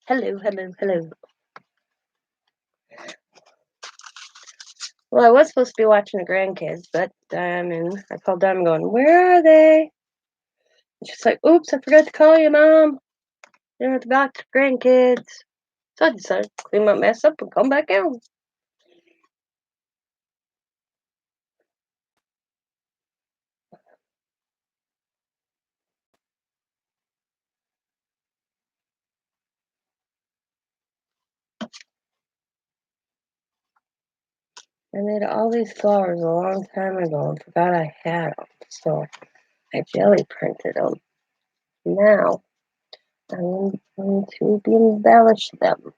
Hello, hello, hello. Well, I was supposed to be watching the grandkids, but I called down going, "Where are they?" And she's like, "Oops, I forgot to call you, Mom. You don't have to watch the grandkids." So I decided to clean my mess up and come back out. I made all these flowers a long time ago and forgot I had them, so I jelly printed them. Now I'm going to embellish them.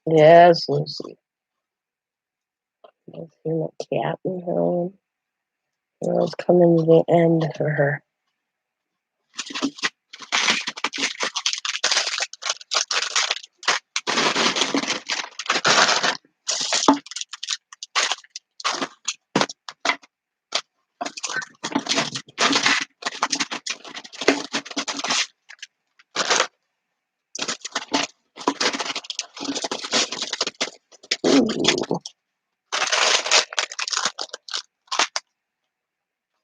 Yes, Lucy. I see my cat in her own. It's coming to the end for her. Ooh.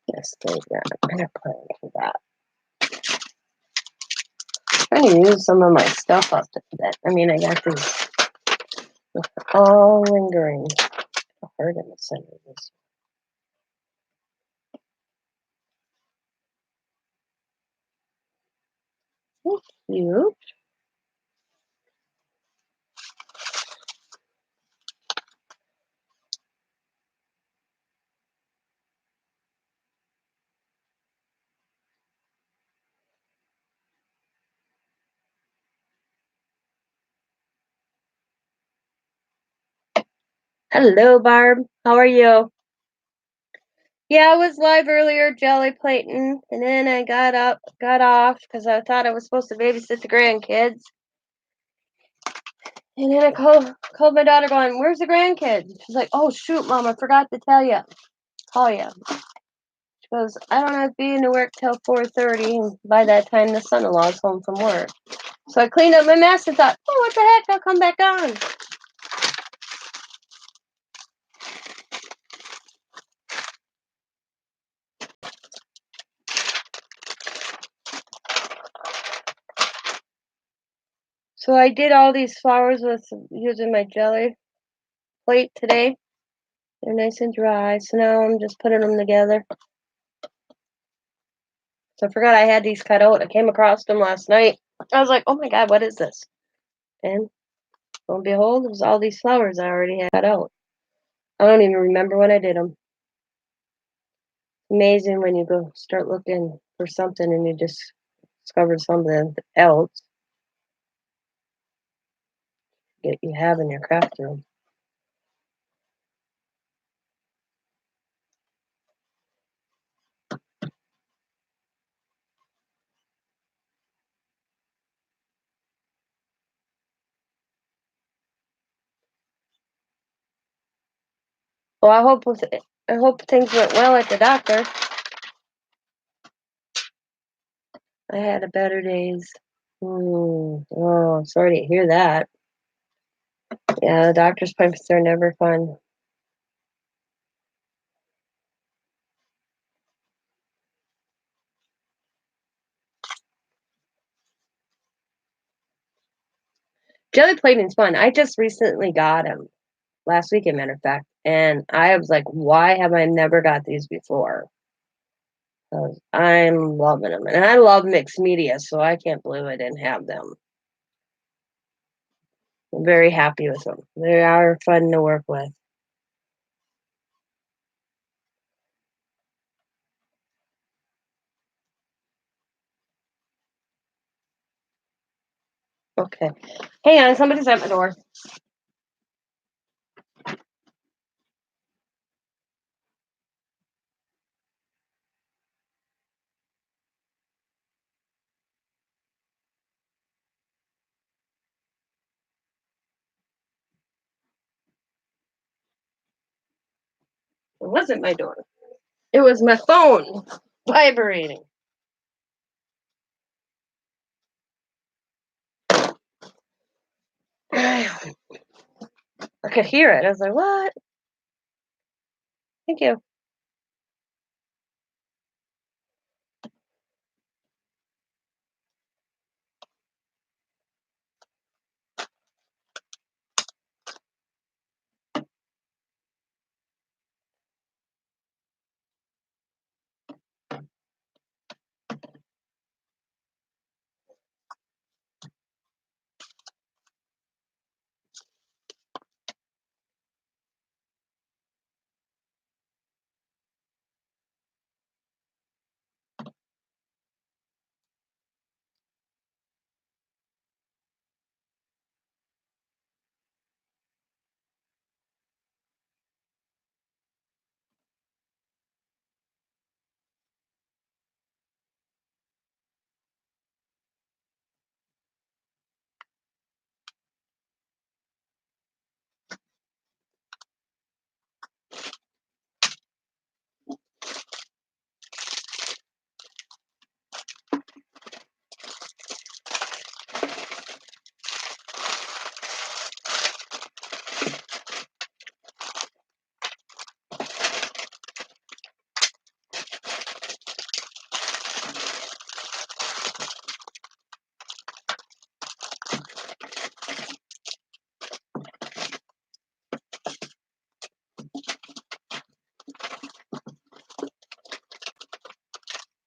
Yes, there's that. I got plans for that. I'm trying to use some of my stuff up to that. I got these all lingering. I'll hurt in the center of this. So cute. Hello, Barb. How are you? Yeah, I was live earlier, jelly plating, and then I got off because I thought I was supposed to babysit the grandkids. And then I called my daughter, going, "Where's the grandkids?" She's like, "Oh shoot, Mom, I forgot to call you." She goes, "I don't have to be into work till 4:30, and by that time the son-in-law's home from work." So I cleaned up my mess and thought, "Oh, what the heck? I'll come back on." So I did all these flowers with using my jelly plate today. They're nice and dry, so now I'm just putting them together. So I forgot I had these cut out. I came across them last night. I was like, "Oh my God, what is this?" And lo and behold, it was all these flowers I already had cut out. I don't even remember when I did them. Amazing when you go start looking for something and you just discover something else that you have in your craft room. Well, I hope things went well at the doctor. I had a better days. Oh, sorry to hear that. Yeah, the doctor's appointments are never fun. Jelly plating's fun. I just recently got them last week, as a matter of fact, and I was like, why have I never got these before? 'Cause I'm loving them, and I love mixed media, so I can't believe I didn't have them. I'm very happy with them. They are fun to work with. Okay. Hang on, somebody's at my door. It wasn't my door. It was my phone vibrating. I could hear it. I was like, what? Thank you.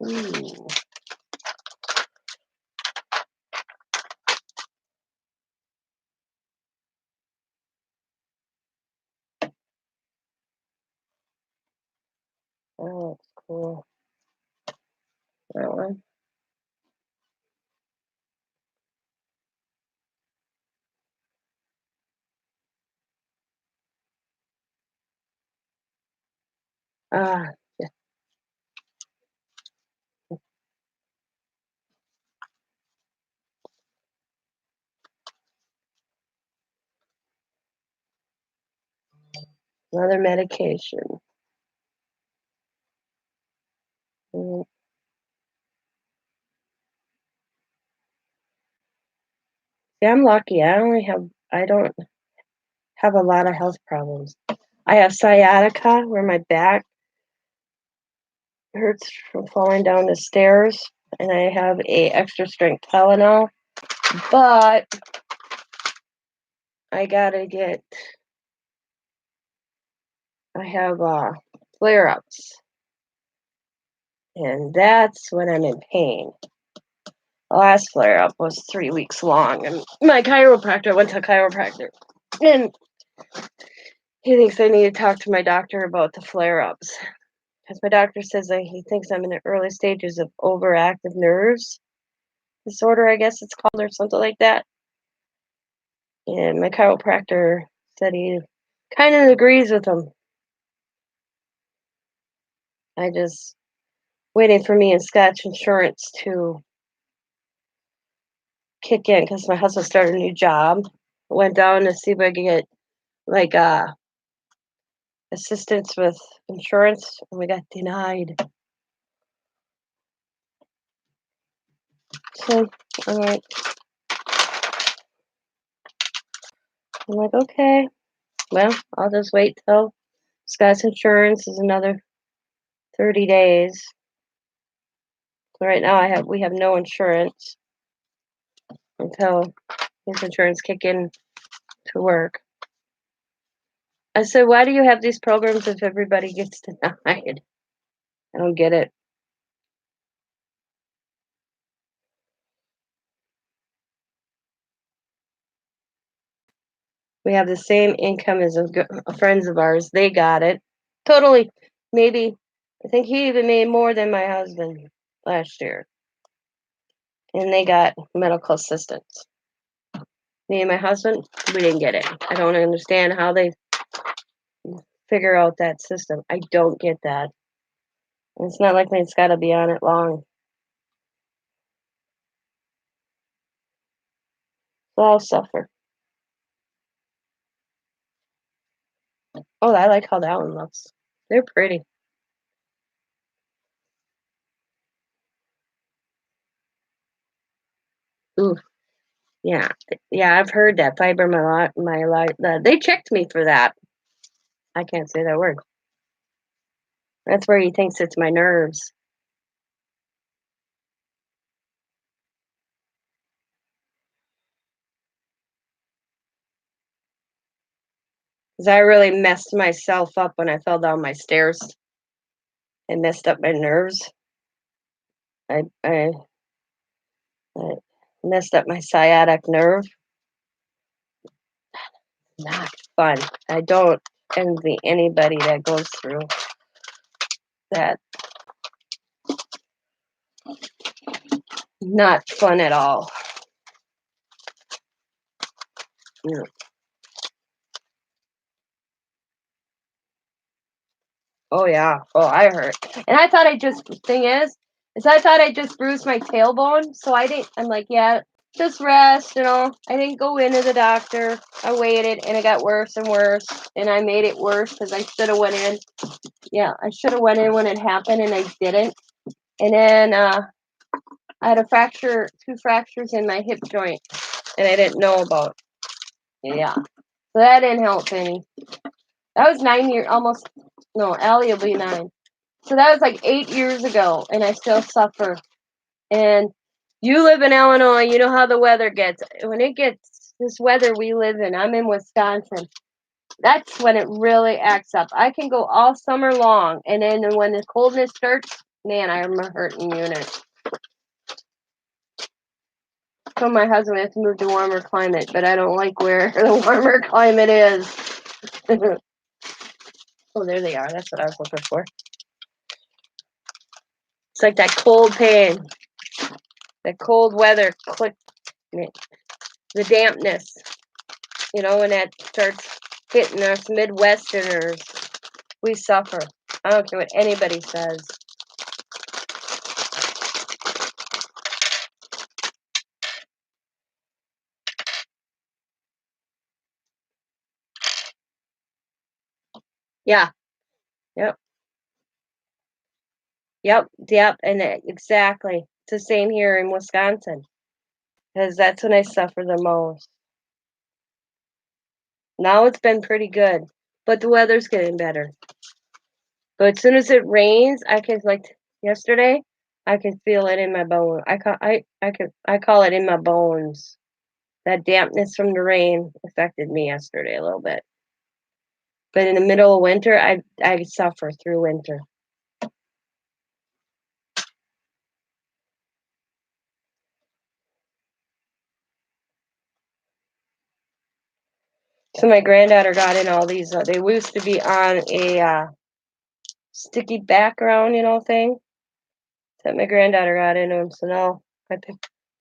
Ooh. Oh, that's cool. That one. Ah, yeah, another medication. Mm. See, I'm lucky. I don't have a lot of health problems. I have sciatica where my back hurts from falling down the stairs, and I have a extra strength Tylenol, but I gotta get, I have flare ups, and that's when I'm in pain. The last flare up was 3 weeks long, and my chiropractor, I went to a chiropractor, and he thinks I need to talk to my doctor about the flare ups. because my doctor says that he thinks I'm in the early stages of overactive nerves disorder, I guess it's called, or something like that. And my chiropractor said he kind of agrees with him. I just waiting for me and Scotch Insurance to kick in because my husband started a new job. Went down to see if I could get like assistance with insurance, and we got denied. So I'm like, okay, well, I'll just wait till Scott's Insurance is another 30 days. So right now we have no insurance until his insurance kick in to work. I said, why do you have these programs if everybody gets denied? I don't get it. We have the same income as friends of ours. They got it. Totally, maybe, I think he even made more than my husband last year. And they got medical assistance. Me and my husband, we didn't get it. I don't understand how they figure out that system. I don't get that. And it's not like it's got to be on it long. So I'll suffer. Oh, I like how that one looks. They're pretty. Ooh, yeah, yeah. I've heard that fibromyalgia. They checked me for that. I can't say that word. That's where he thinks it's my nerves. Because I really messed myself up when I fell down my stairs and messed up my nerves. I messed up my sciatic nerve. Not fun. I don't envy anybody that goes through that. Not fun at all. Yeah. Oh yeah. Oh, I hurt. And I thought I thought I just bruised my tailbone. So I didn't. I'm like, yeah, just rest. I didn't go into the doctor. I waited, and it got worse and worse. And I made it worse because I should have went in. Yeah, I should have went in when it happened, and I didn't. And then I had two fractures in my hip joint, and I didn't know about. Yeah, so that didn't help any. That was 9 years, almost. No, Allie will be 9. So that was like 8 years ago, and I still suffer. And you live in Illinois, you know how the weather gets. When it gets this weather we live in, I'm in Wisconsin. That's when it really acts up. I can go all summer long, and then when the coldness starts, man, I'm a hurting unit. So my husband has to move to warmer climate, but I don't like where the warmer climate is. Oh, there they are. That's what I was looking for. It's like that cold pain, that cold weather, the dampness. When that starts hitting us Midwesterners, we suffer. I don't care what anybody says. Yeah. Yep. Yep. Yep. And exactly. It's the same here in Wisconsin because that's when I suffer the most. Now it's been pretty good, but the weather's getting better. But as soon as it rains, I can yesterday, I can feel it in my bone. I call it in my bones. That dampness from the rain affected me yesterday a little bit. But in the middle of winter, I suffer through winter. So my granddaughter got in all these. They used to be on sticky background, thing that my granddaughter got into him. So now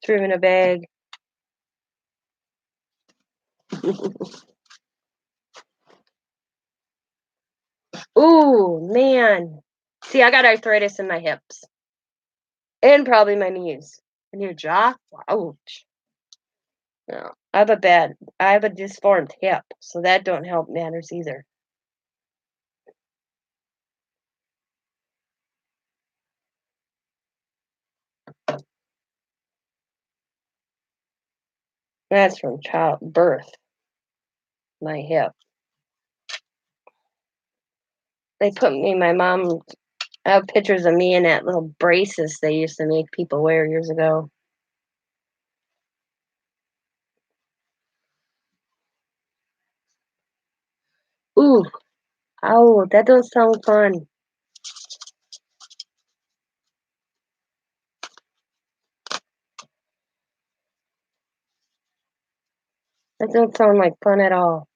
threw him in a bag. Ooh, man. See, I got arthritis in my hips and probably my knees. And your jaw? Ouch. No, I have a disformed hip, so that don't help matters either. That's from childbirth, my hip. My mom, I have pictures of me in that little braces they used to make people wear years ago. Ooh, ow, that don't sound fun. That don't sound like fun at all.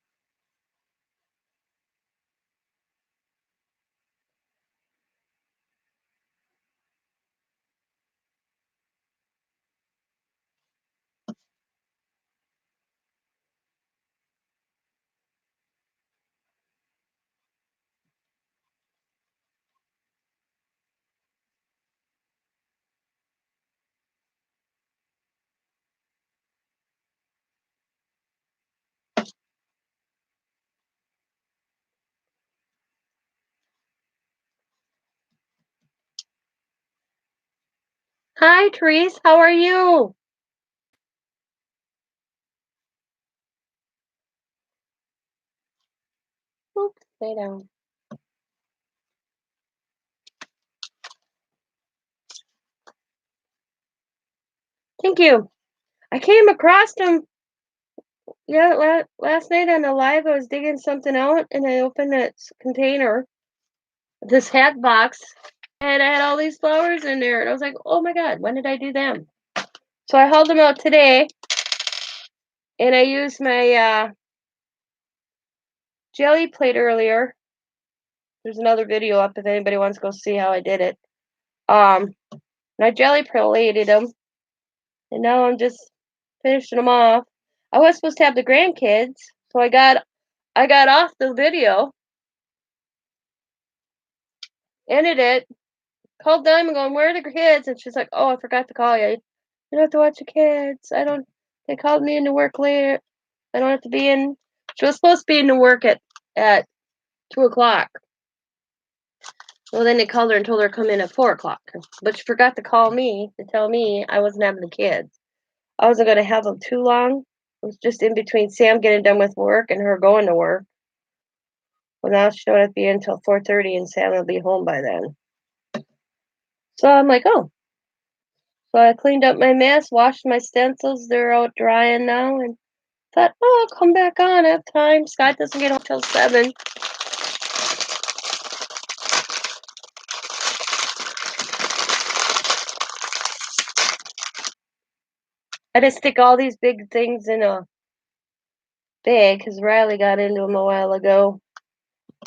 Hi, Therese, how are you? Oops, lay down. Thank you. I came across them. Yeah, last night on the live, I was digging something out, and I opened that container, this hat box, and I had all these flowers in there, and I was like, "Oh my God, when did I do them?" So I hauled them out today, and I used my jelly plate earlier. There's another video up if anybody wants to go see how I did it. And I jelly plated them, and now I'm just finishing them off. I was supposed to have the grandkids, so I got off the video, ended it, called them and going, "Where are the kids?" And she's like, "Oh, I forgot to call you. You don't have to watch the kids. I don't. They called me into work later. I don't have to be in." She was supposed to be into work at 2 o'clock. Well, then they called her and told her to come in at 4 o'clock. But she forgot to call me to tell me I wasn't having the kids. I wasn't gonna have them too long. It was just in between Sam getting done with work and her going to work. Well, now she don't have to be in until 4:30, and Sam will be home by then. So I'm like, oh. So I cleaned up my mess, washed my stencils. They're out drying now, and thought, oh, I'll come back on. I have time. Scott doesn't get home till 7. I just stick all these big things in a bag because Riley got into them a while ago.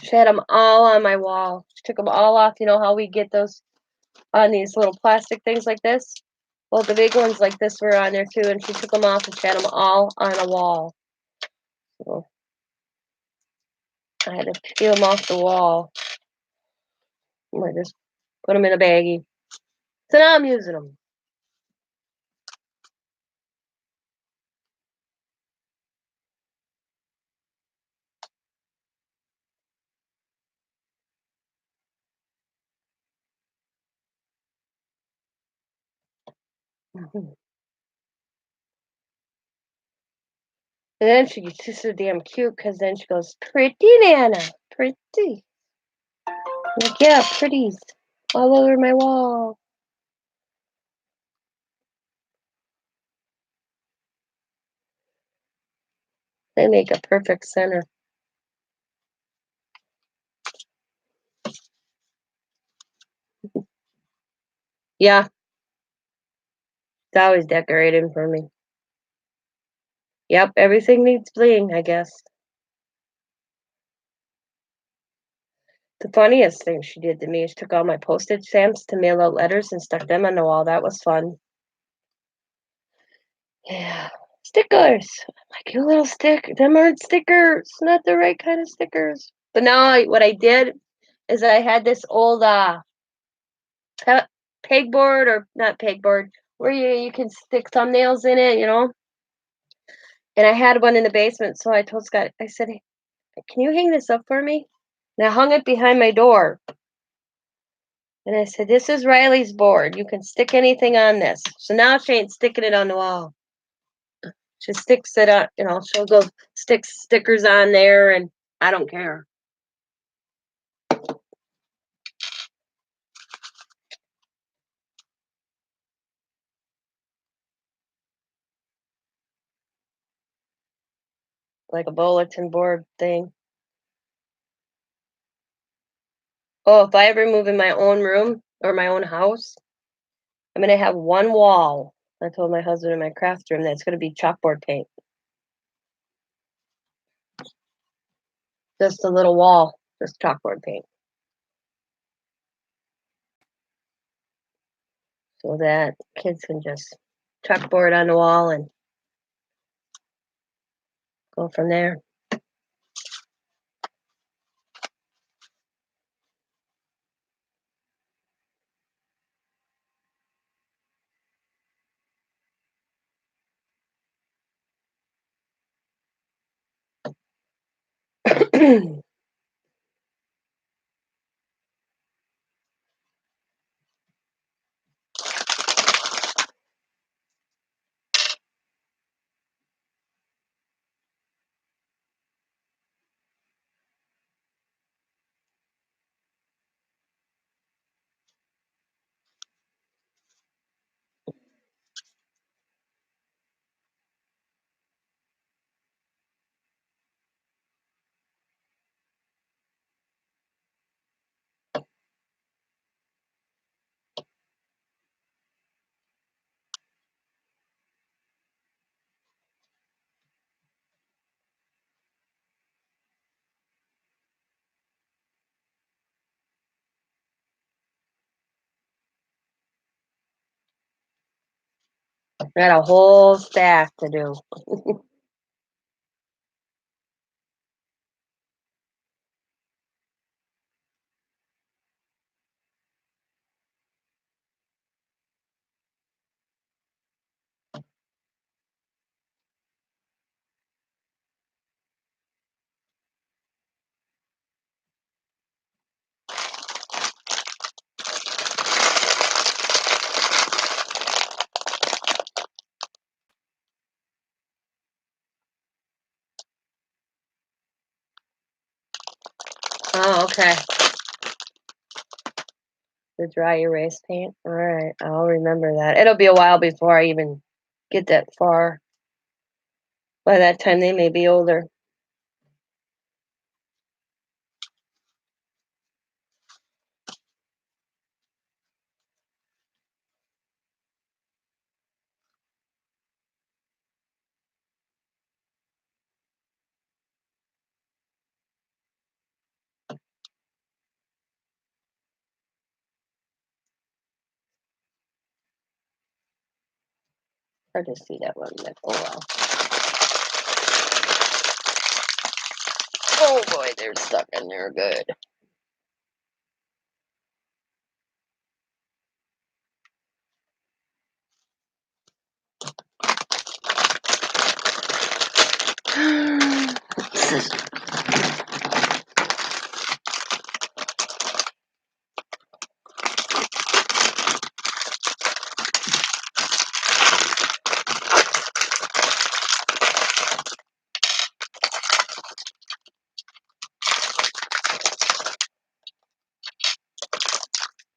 She had them all on my wall. She took them all off. You know how we get those on these little plastic things like this? Well, the big ones like this were on there too, and she took them off and she had them all on a wall. So I had to peel them off the wall. I just put them in a baggie. So now I'm using them. And then she's so damn cute because then she goes, "Pretty Nana, pretty." I'm like, yeah, pretties all over my wall. They make a perfect center. Yeah, it's always decorating for me. Yep, everything needs bling, I guess. The funniest thing she did to me is took all my postage stamps to mail out letters and stuck them on the wall. That was fun. Yeah. Stickers. Like, you little stick. Them aren't stickers. Not the right kind of stickers. But now what I did is I had this old pegboard, or not pegboard, where you can stick thumbnails in it, And I had one in the basement, so I told Scott, I said, "Hey, can you hang this up for me?" And I hung it behind my door. And I said, "This is Riley's board. You can stick anything on this." So now she ain't sticking it on the wall. She sticks it on, she'll go stick stickers on there, and I don't care. Like a bulletin board thing. Oh, if I ever move in my own room or my own house, I'm gonna have one wall. I told my husband in my craft room that it's gonna be chalkboard paint. Just a little wall, just chalkboard paint. So that kids can just chalkboard on the wall and go from there. Got a whole stack to do. Oh, okay. The dry erase paint. All right, I'll remember that. It'll be a while before I even get that far. By that time, they may be older. Hard to see that one. But oh well. Oh boy, they're stuck in there good.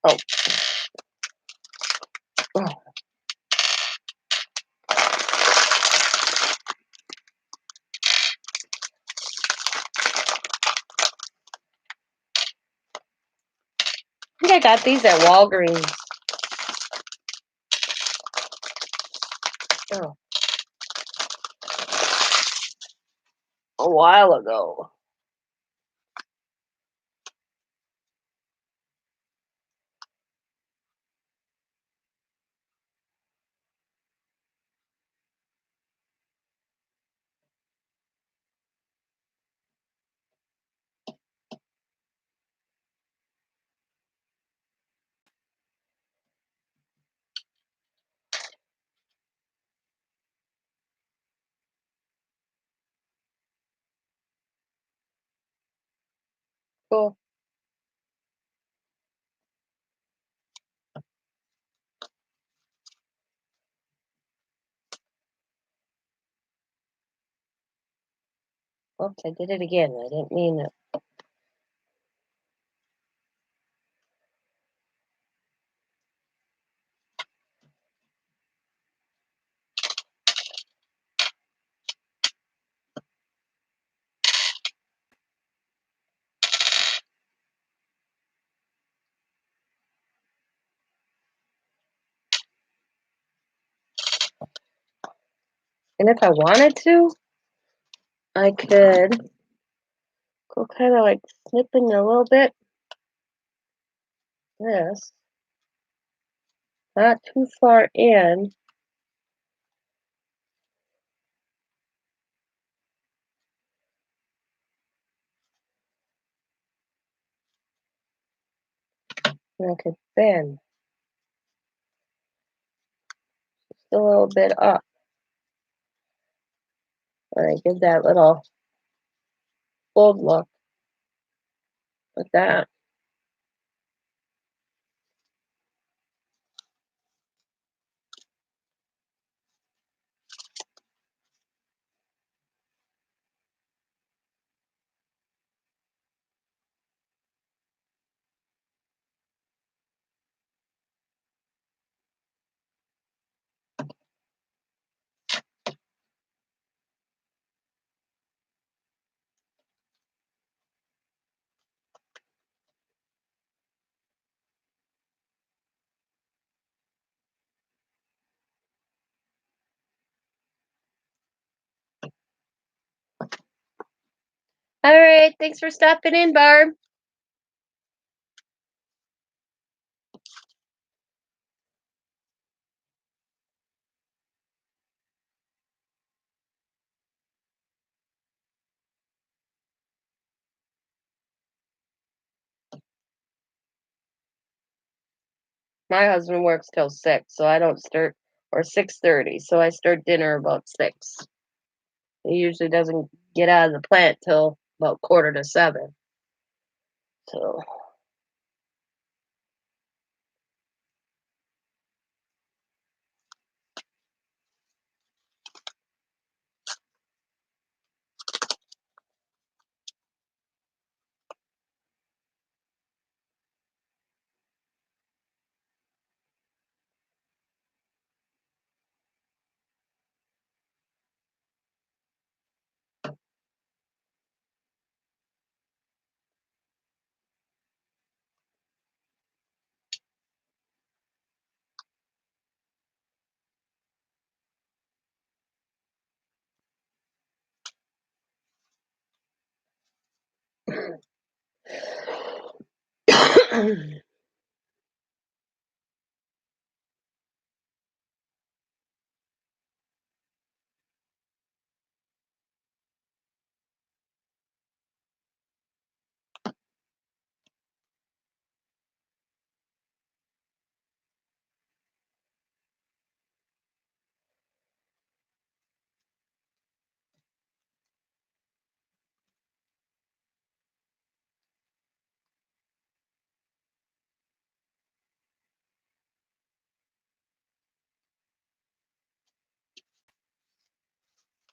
Oh. Oh. I think I got these at Walgreens. Oh, a while ago. Cool. Oops, I did it again. I didn't mean it. And if I wanted to, I could go kind of like snipping a little bit. This. Not too far in. And I could bend just a little bit up. And I give that little fold look like that. All right, thanks for stopping in, Barb. My husband works till 6, so I don't start, or 6:30, so I start dinner about 6. He usually doesn't get out of the plant till about 6:45. So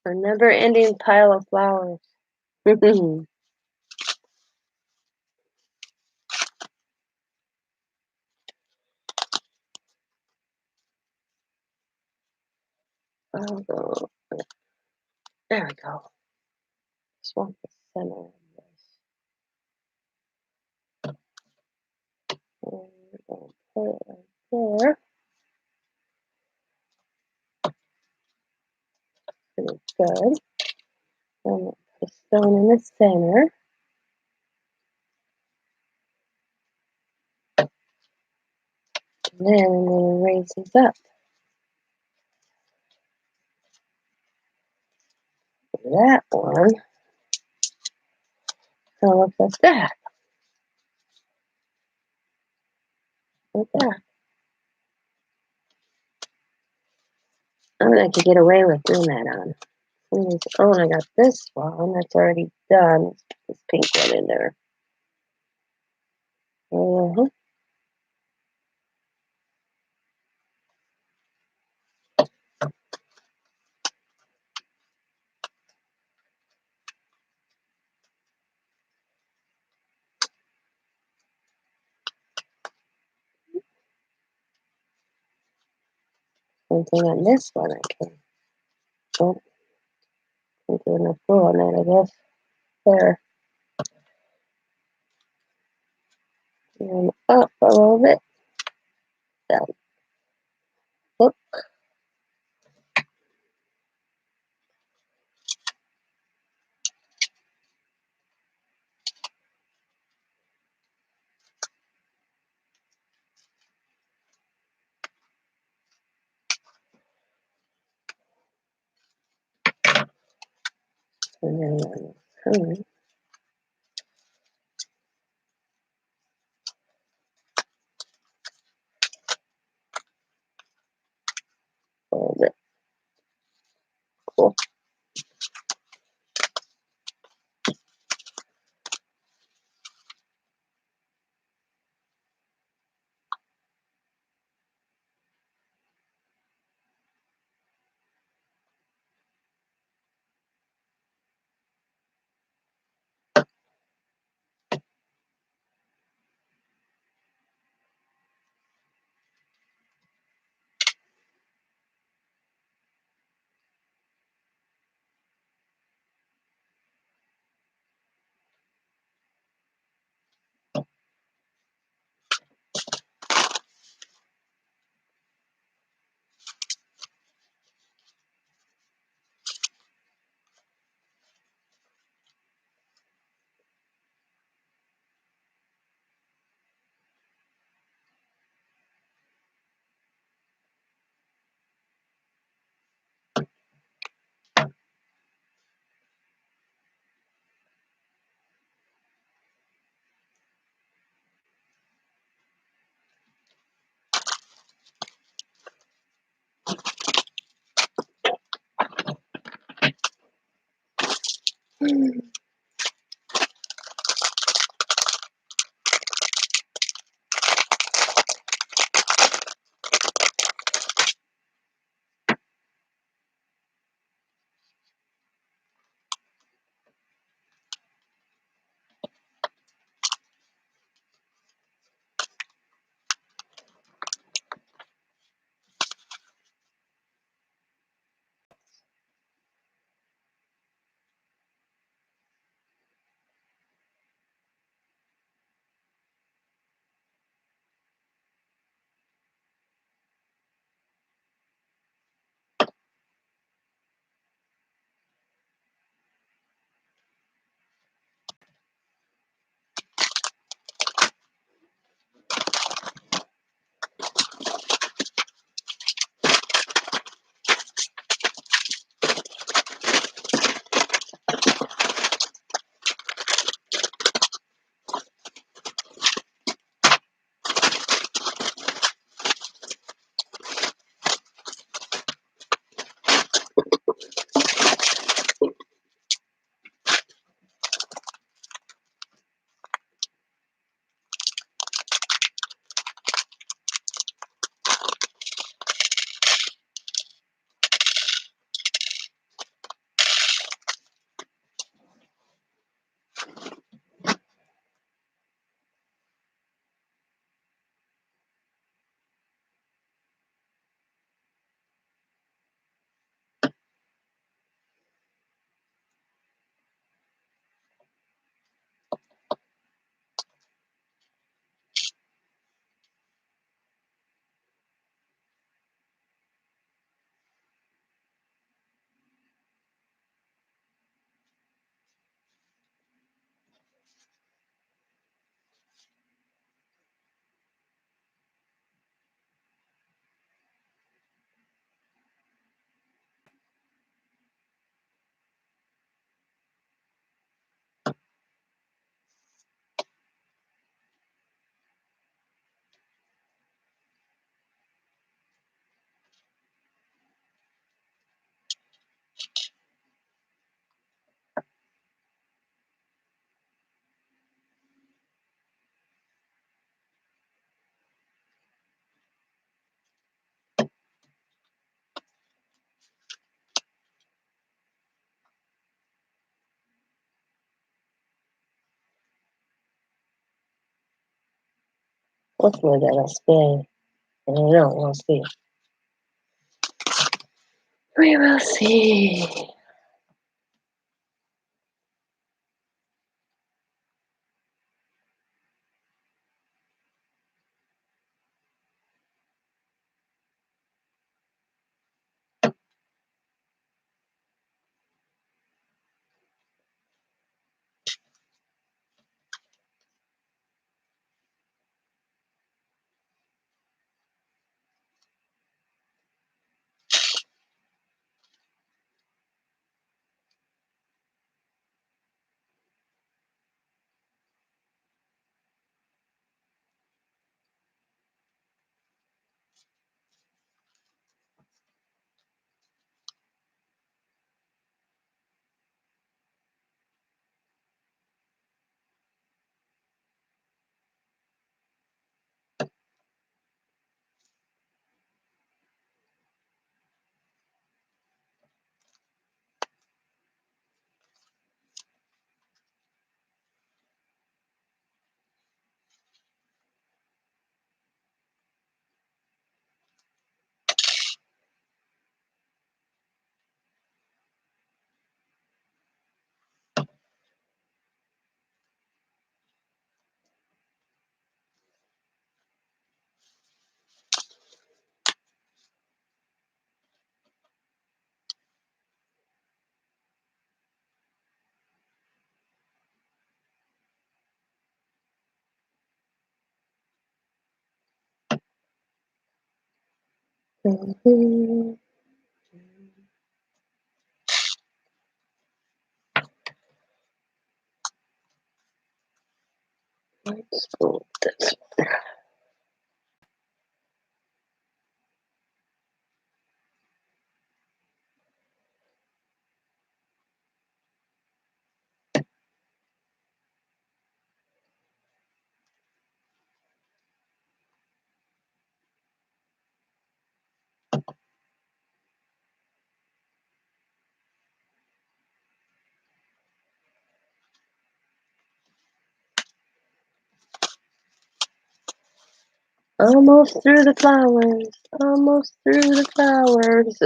a never-ending pile of flowers. I'll go. There we go. Just want the center of this. And we're gonna put it right there. Pretty good. I'm gonna put a stone in the center. And then I'm gonna raise these up. That one kind of looks like that. Like that. I mean, I could get away with doing that on. Oh, and I got this one that's already done. This pink one in there. Mm-hmm. Same thing on this one. I can. Oh, can't do enough glue on that, I guess. There. And up a little bit. Down. Up. And then a little bit. Cool. What's my MSB? I don't know. We'll see. We will see. Mhm. Let's go with this one. Almost through the flowers. Almost through the flowers.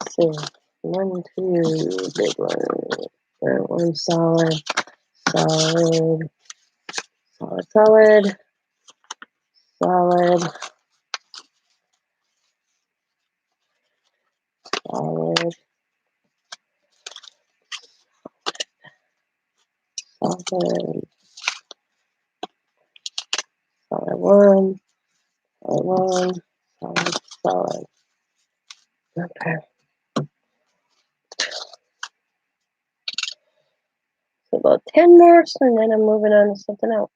So, 1, 2, big one. That one solid, solid, solid, solid, solid, solid, solid, solid one, solid one, solid, solid. Okay. So about 10 more, and then I'm moving on to something else.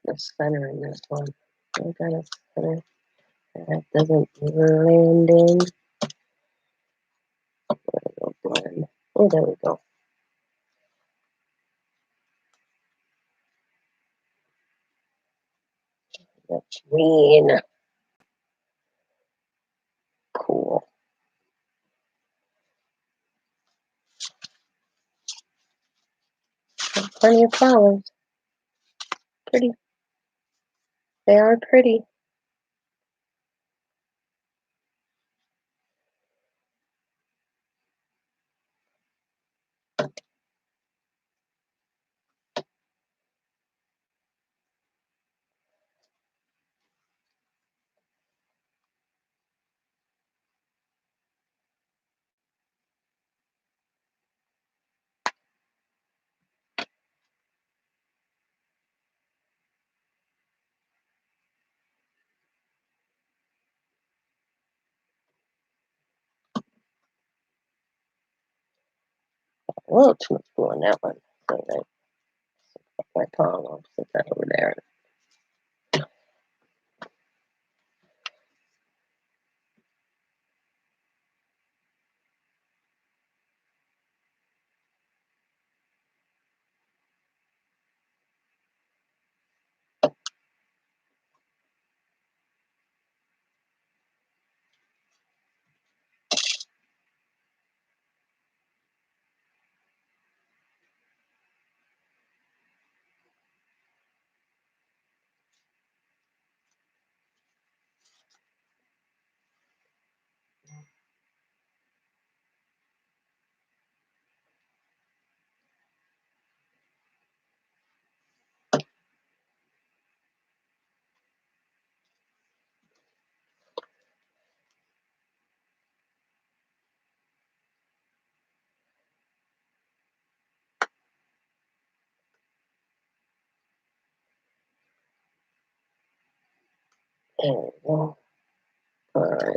the center in this one. I got a center. That doesn't land in. Go blend. Oh, there we go. That's green. Cool. Plenty of flowers. Pretty. They are pretty. A little too much glue on that one. So my palm. I'll put that over there. There we go. Alright.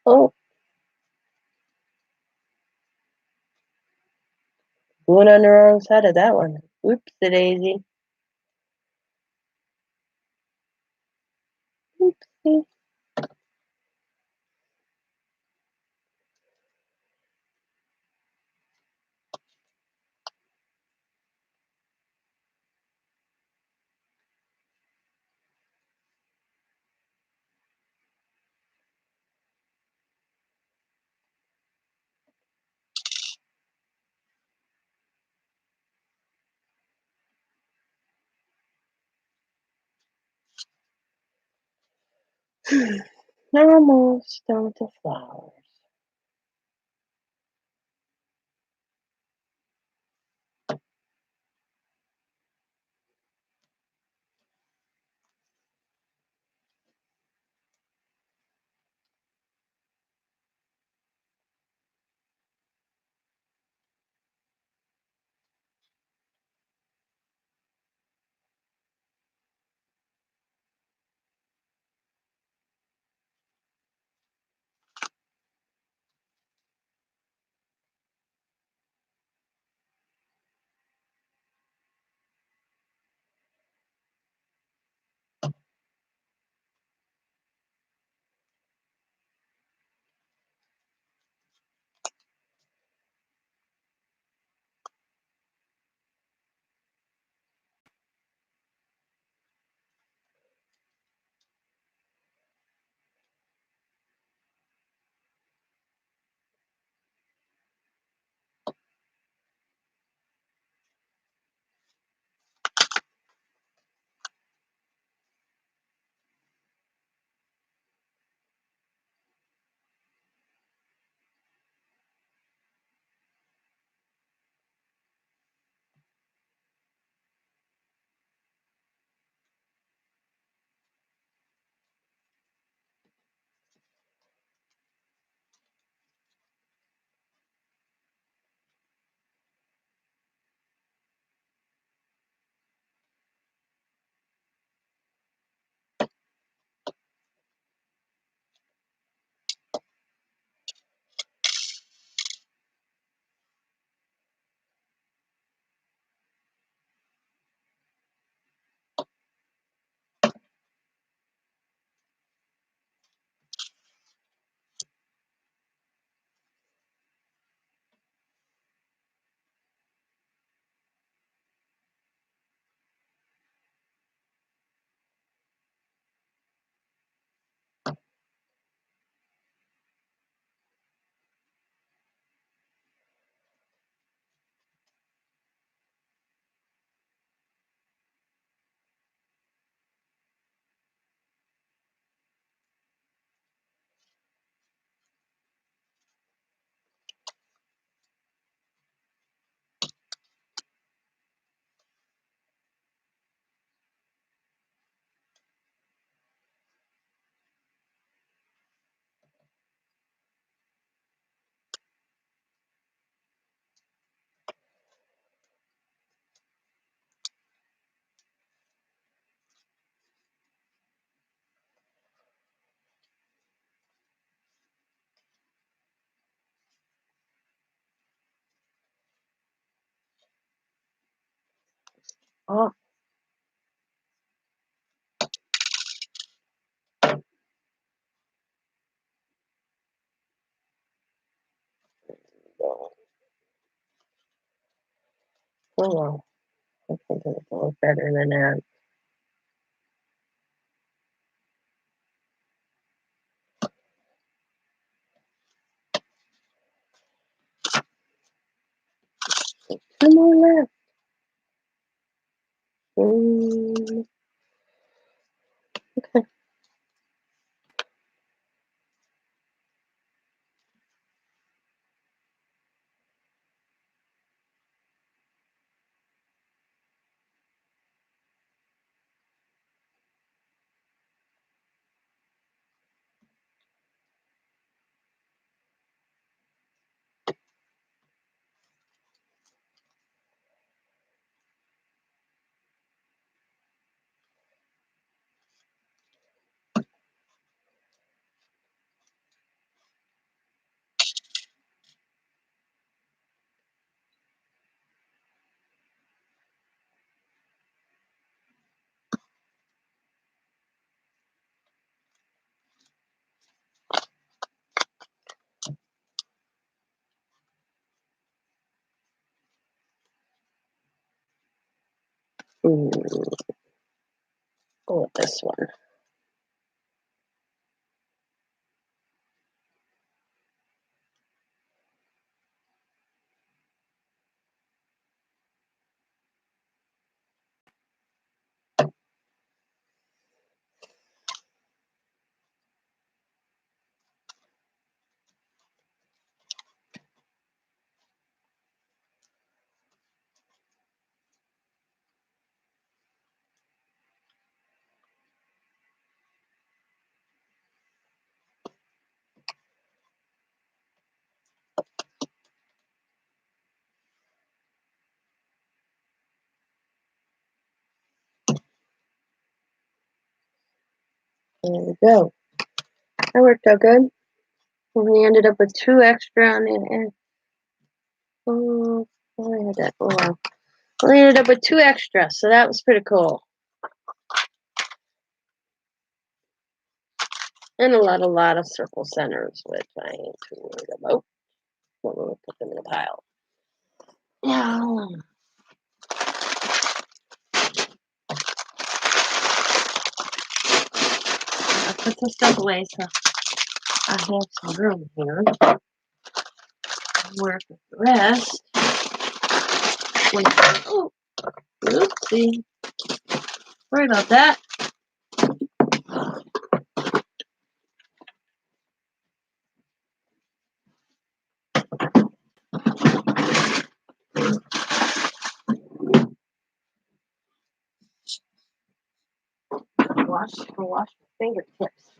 Oh, going on the wrong side of that one. Oopsie daisy. Oopsie. Almost down to flowers. Oh, oh well. I think it's a little better than that. Two more left. Mm, mm, go with this one. There we go. That worked out good. We ended up with 2 extra on the end. Oh, I had that. Oh wow. We ended up with 2 extra, so that was pretty cool. And a lot of circle centers, which I ain't too worried about. We'll put them in a pile. Now, I'll put some stuff away so I have some room here. Work with the rest. Wait. Oh, oopsie. Sorry about that. Wash my fingertips.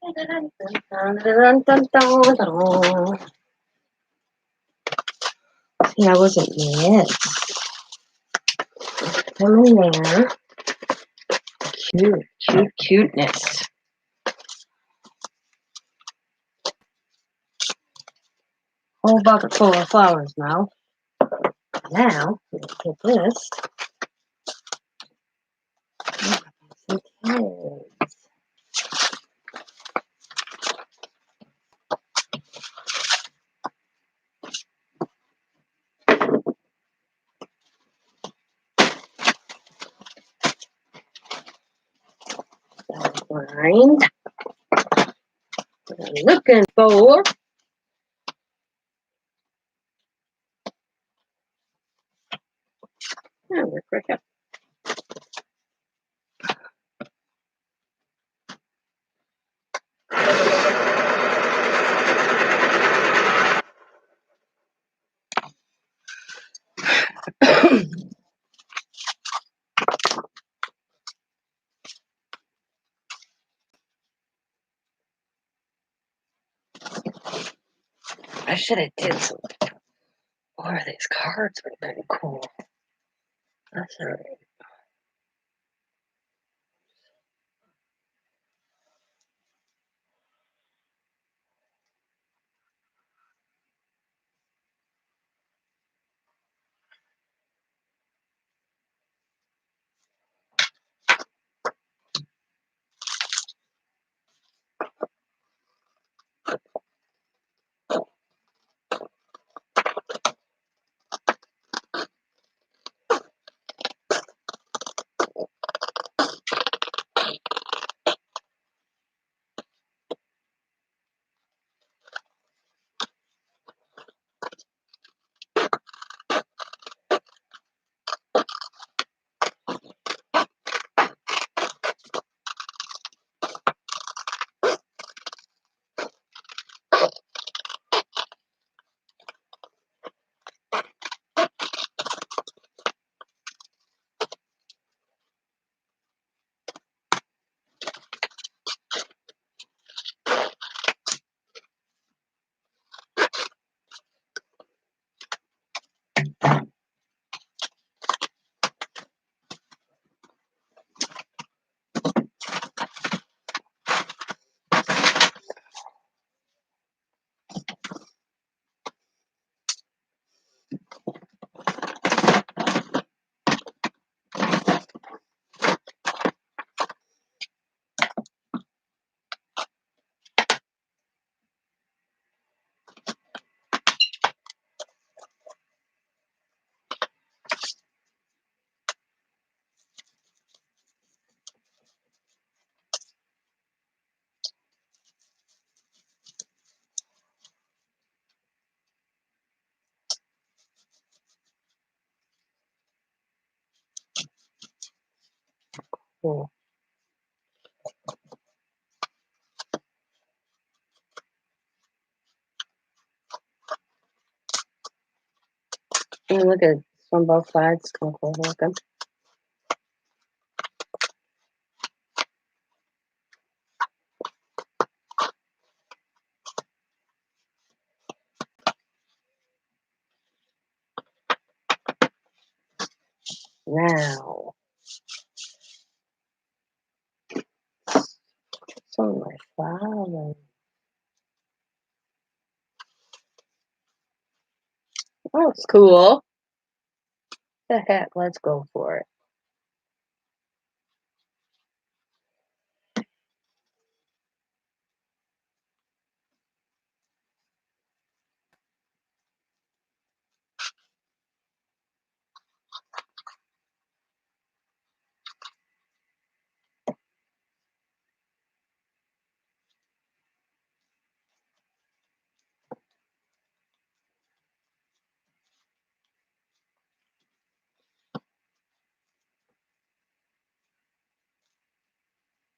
See, I wasn't mad. Come in there. Cuteness. Whole bucket full of flowers now. Now, let's get this. Okay. Find what I'm looking for. Oh, we're quick up. I should have did some more of these cards. Would have been cool. That's all right. Cool. And look at from both sides. Cool looking. Now, some of my flowers. Oh, it's cool. The heck, let's go for it.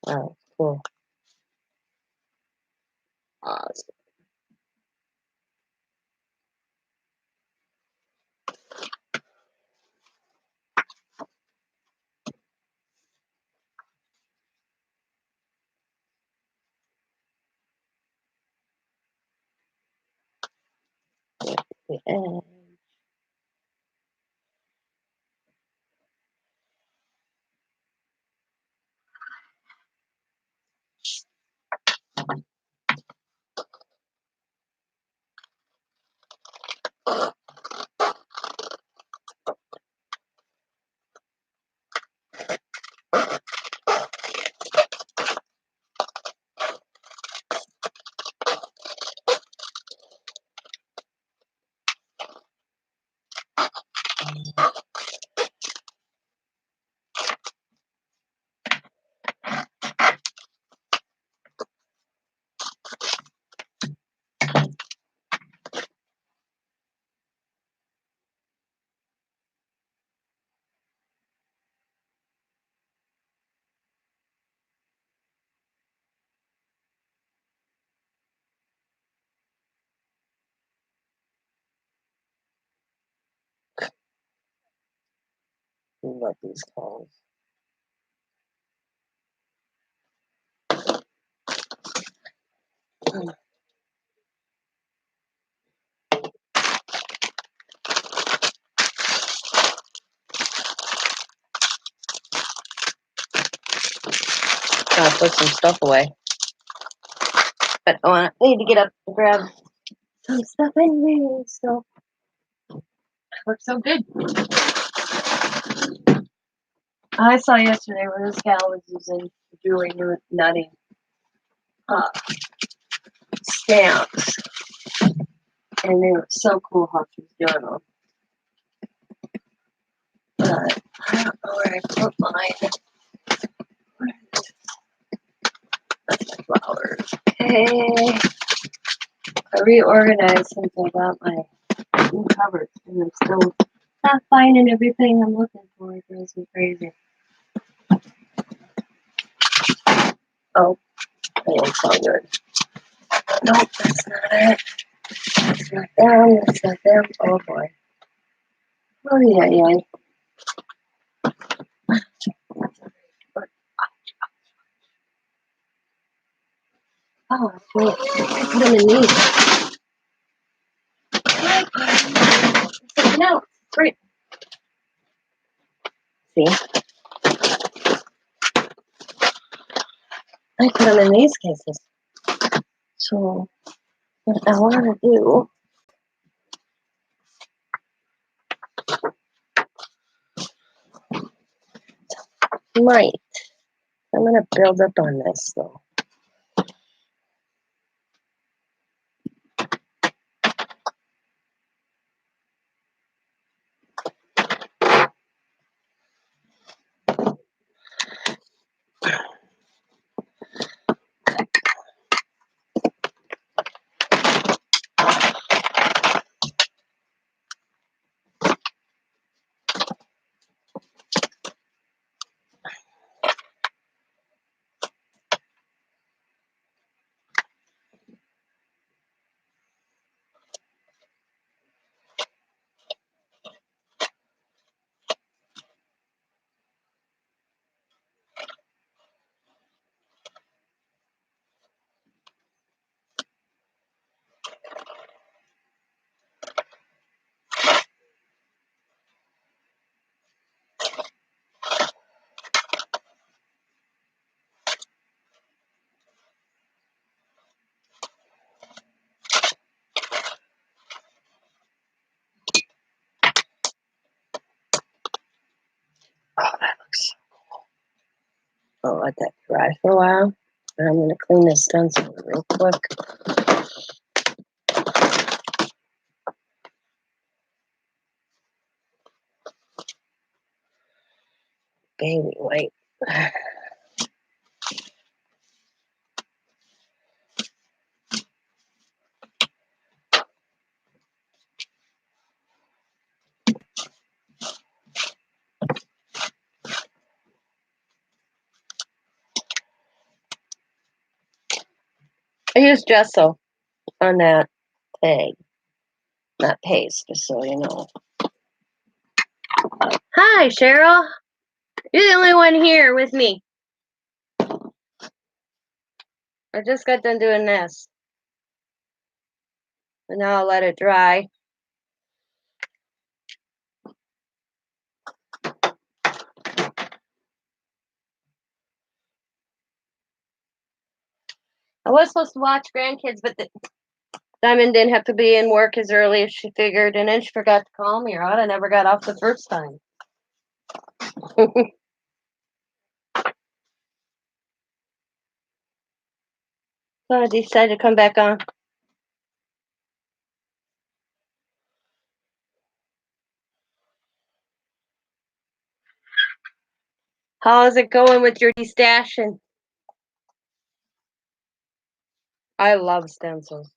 Oh, cool. Awesome. the edge. What these called. Gotta put some stuff away. But I need to get up and grab some stuff anyway, so looks so good. I saw yesterday where this gal was using jewelry nutting stamps, and they were so cool how she was doing them. But I don't know where I put mine. That's my flowers. Okay. I reorganized since I got my new cupboard, and I'm still not finding everything I'm looking for. It drives me crazy. Oh, that looks all good. Nope, that's not it. That's not them. That's not them. Oh boy. Oh yeah, yeah. Oh, shoot. I put them in these. No, great. See? I put them in these cases. So, what I want to do might. I'm going to build up on this, though. Oh, that looks so cool. I'll let that dry for a while. And I'm going to clean this stencil real quick. Baby, wait. I used gesso on that tag, not paste, just so you know. Hi, Cheryl. You're the only one here with me. I just got done doing this. And now I'll let it dry. was supposed to watch Grandkids, but Diamond didn't have to be in work as early as she figured, and then she forgot to call me, or I never got off the first time. So I decided to come back on. How is it going with your destashing? I love stencils.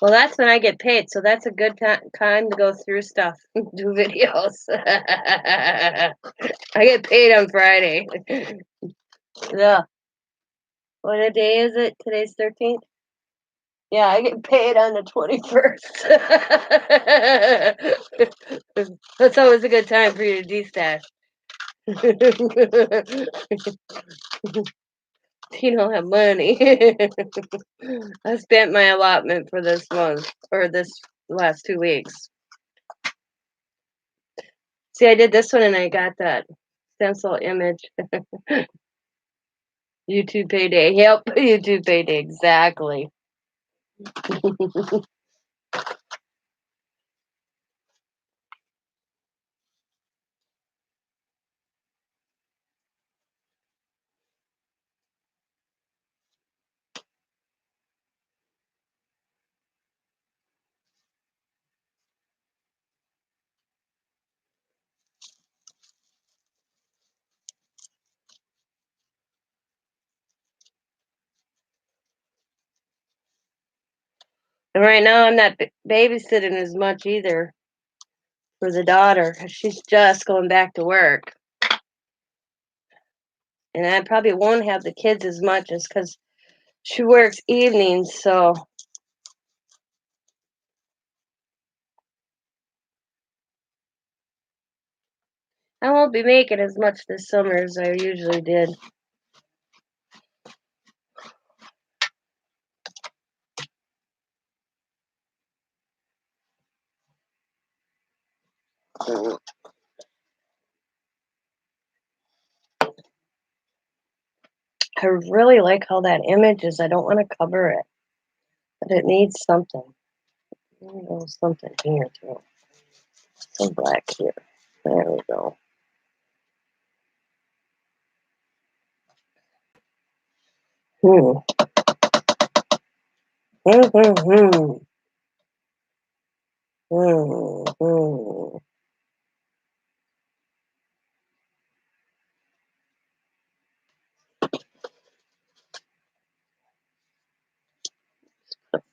Well, that's when I get paid, so that's a good time to go through stuff, do videos. I get paid on Friday. Yeah. What day is it? Today's 13th? Yeah, I get paid on the 21st. That's always a good time for you to destash. You don't have money. I spent my allotment for this month, or this last 2 weeks. See, I did this one and I got that stencil image. YouTube payday. Yep, YouTube payday. Exactly. And right now, I'm not babysitting as much either for the daughter. She's just going back to work. And I probably won't have the kids as much as because she works evenings, so I won't be making as much this summer as I usually did. I really like how that image is. I don't want to cover it, but it needs something. Something here too. Some black here. There we go. Hmm. Hmm. Hmm. Hmm.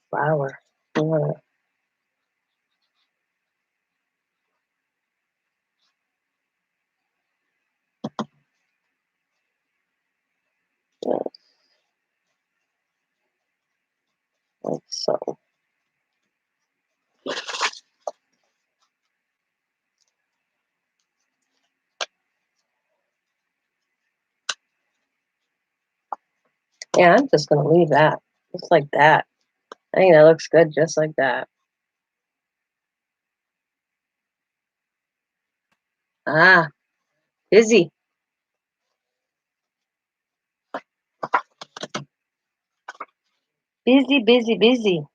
Flower. Yeah. Like so. Yeah, I'm just gonna leave that just like that. I think that looks good just like that. Ah, busy. Busy, busy, busy.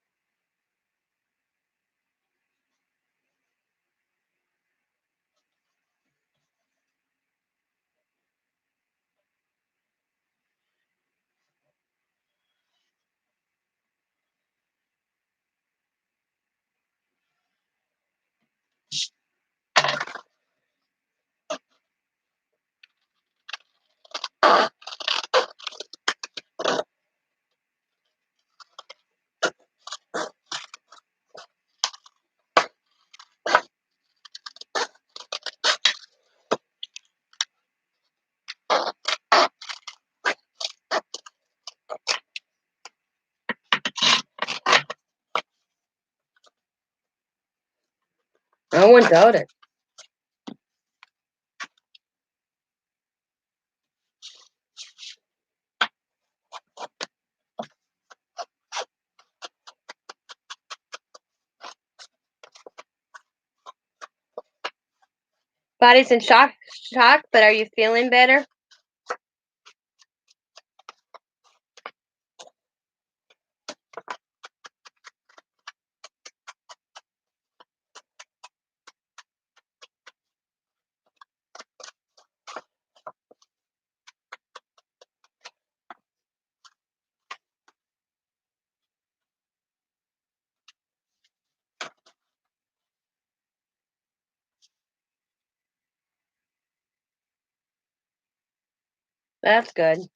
wouldn't doubt it. Body's in shock, but are you feeling better? That's good.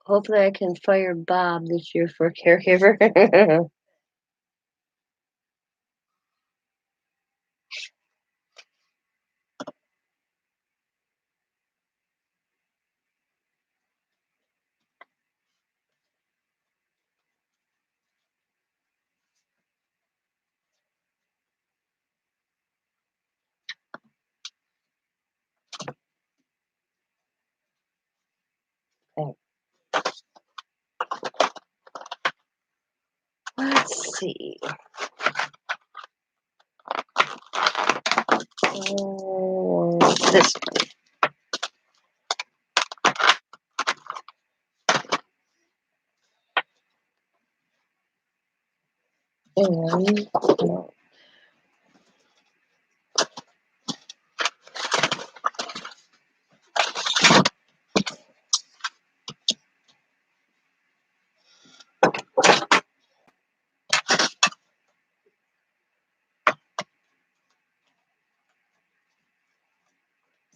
Hopefully I can fire Bob this year for caregiver. Let's see. This one. And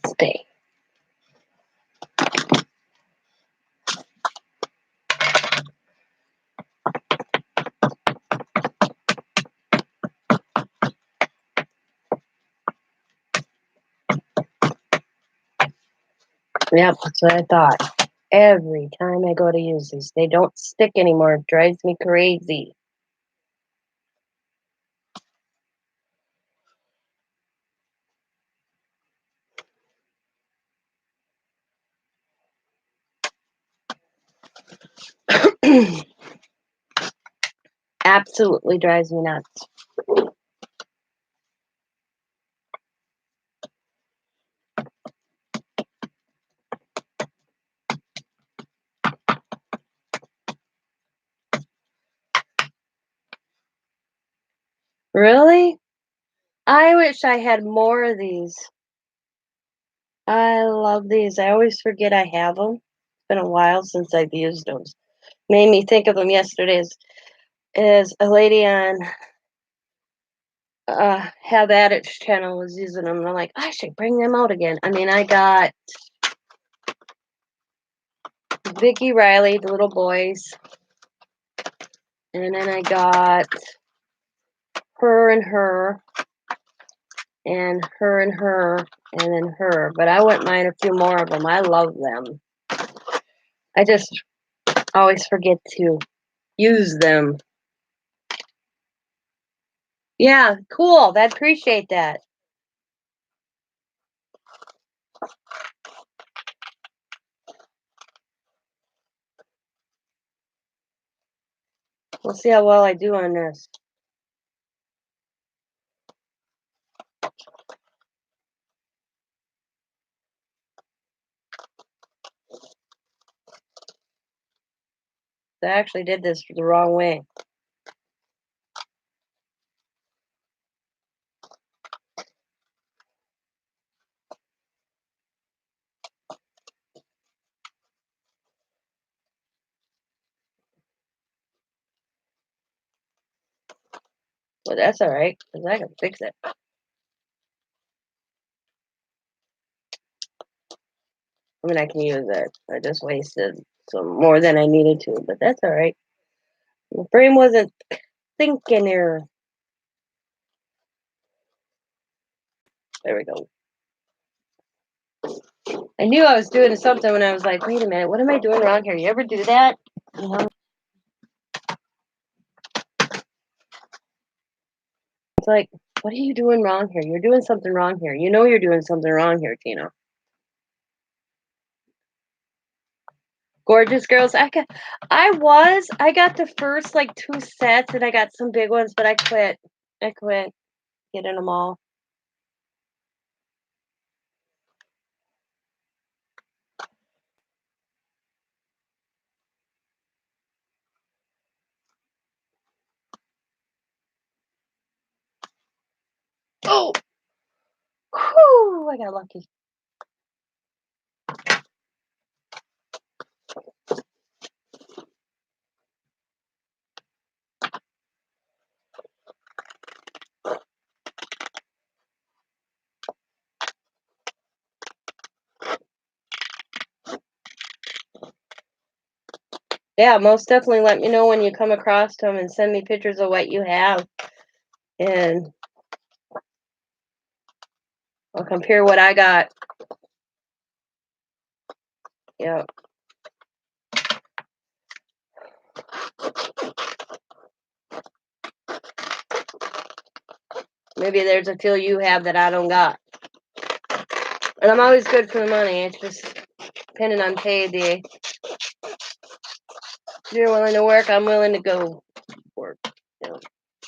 stay. Yep, that's what I thought. Every time I go to use these, they don't stick anymore. It drives me crazy. Absolutely drives me nuts. Really? I wish I had more of these. I love these. I always forget I have them. It's been a while since I've used them. Made me think of them yesterday as a lady on Have At It channel was using them. And I'm like, I should bring them out again. I mean, I got Vicky Riley, the little boys. And then I got her and her. and her, and then her. But I wouldn't mind a few more of them. I love them. I just always forget to use them. Yeah, cool. I appreciate that. We'll see how well I do on this. I actually did this the wrong way. But that's all right, because I can fix it. I mean, I can use it. I just wasted some more than I needed to, but that's all right. The frame wasn't thinking here. There we go. I knew I was doing something when I was like, wait a minute, what am I doing wrong here? You ever do that? You know? It's like, what are you doing wrong here? You're doing something wrong here. You know you're doing something wrong here, Tina. Gorgeous girls. I got the first like 2 sets and I got some big ones, but I quit. I quit getting them all. Oh, whew, I got lucky. Yeah, most definitely let me know when you come across them and send me pictures of what you have. And I'll compare what I got. Yeah. Maybe there's a few you have that I don't got. And I'm always good for the money. It's just depending on payday. If you're willing to work, I'm willing to go work. You know.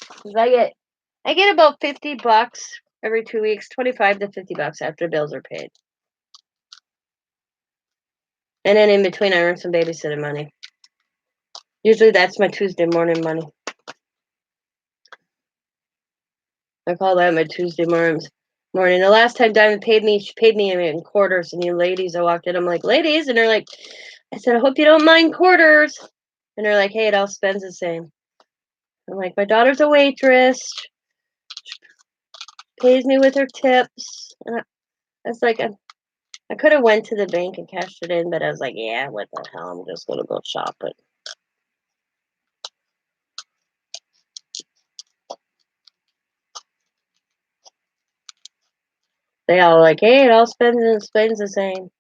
'Cause I get about $50 every 2 weeks, 25 to $50 after bills are paid. And then in between I earn some babysitting money. Usually that's my Tuesday morning money. I call that my Tuesday morning. The last time Diamond paid me, she paid me in quarters. And you ladies, I walked in, I'm like, ladies, and they're like, I said, I hope you don't mind quarters. And they're like, hey, it all spends the same. I'm like, my daughter's a waitress, pays me with her tips. And I was like, I could have went to the bank and cashed it in, but I was like, yeah, what the hell? I'm just gonna go shop it. They all like, hey, it all spends the same.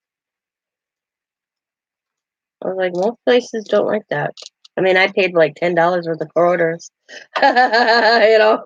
I was like, most places don't like that. I mean, I paid like $10 worth of quarters. You know?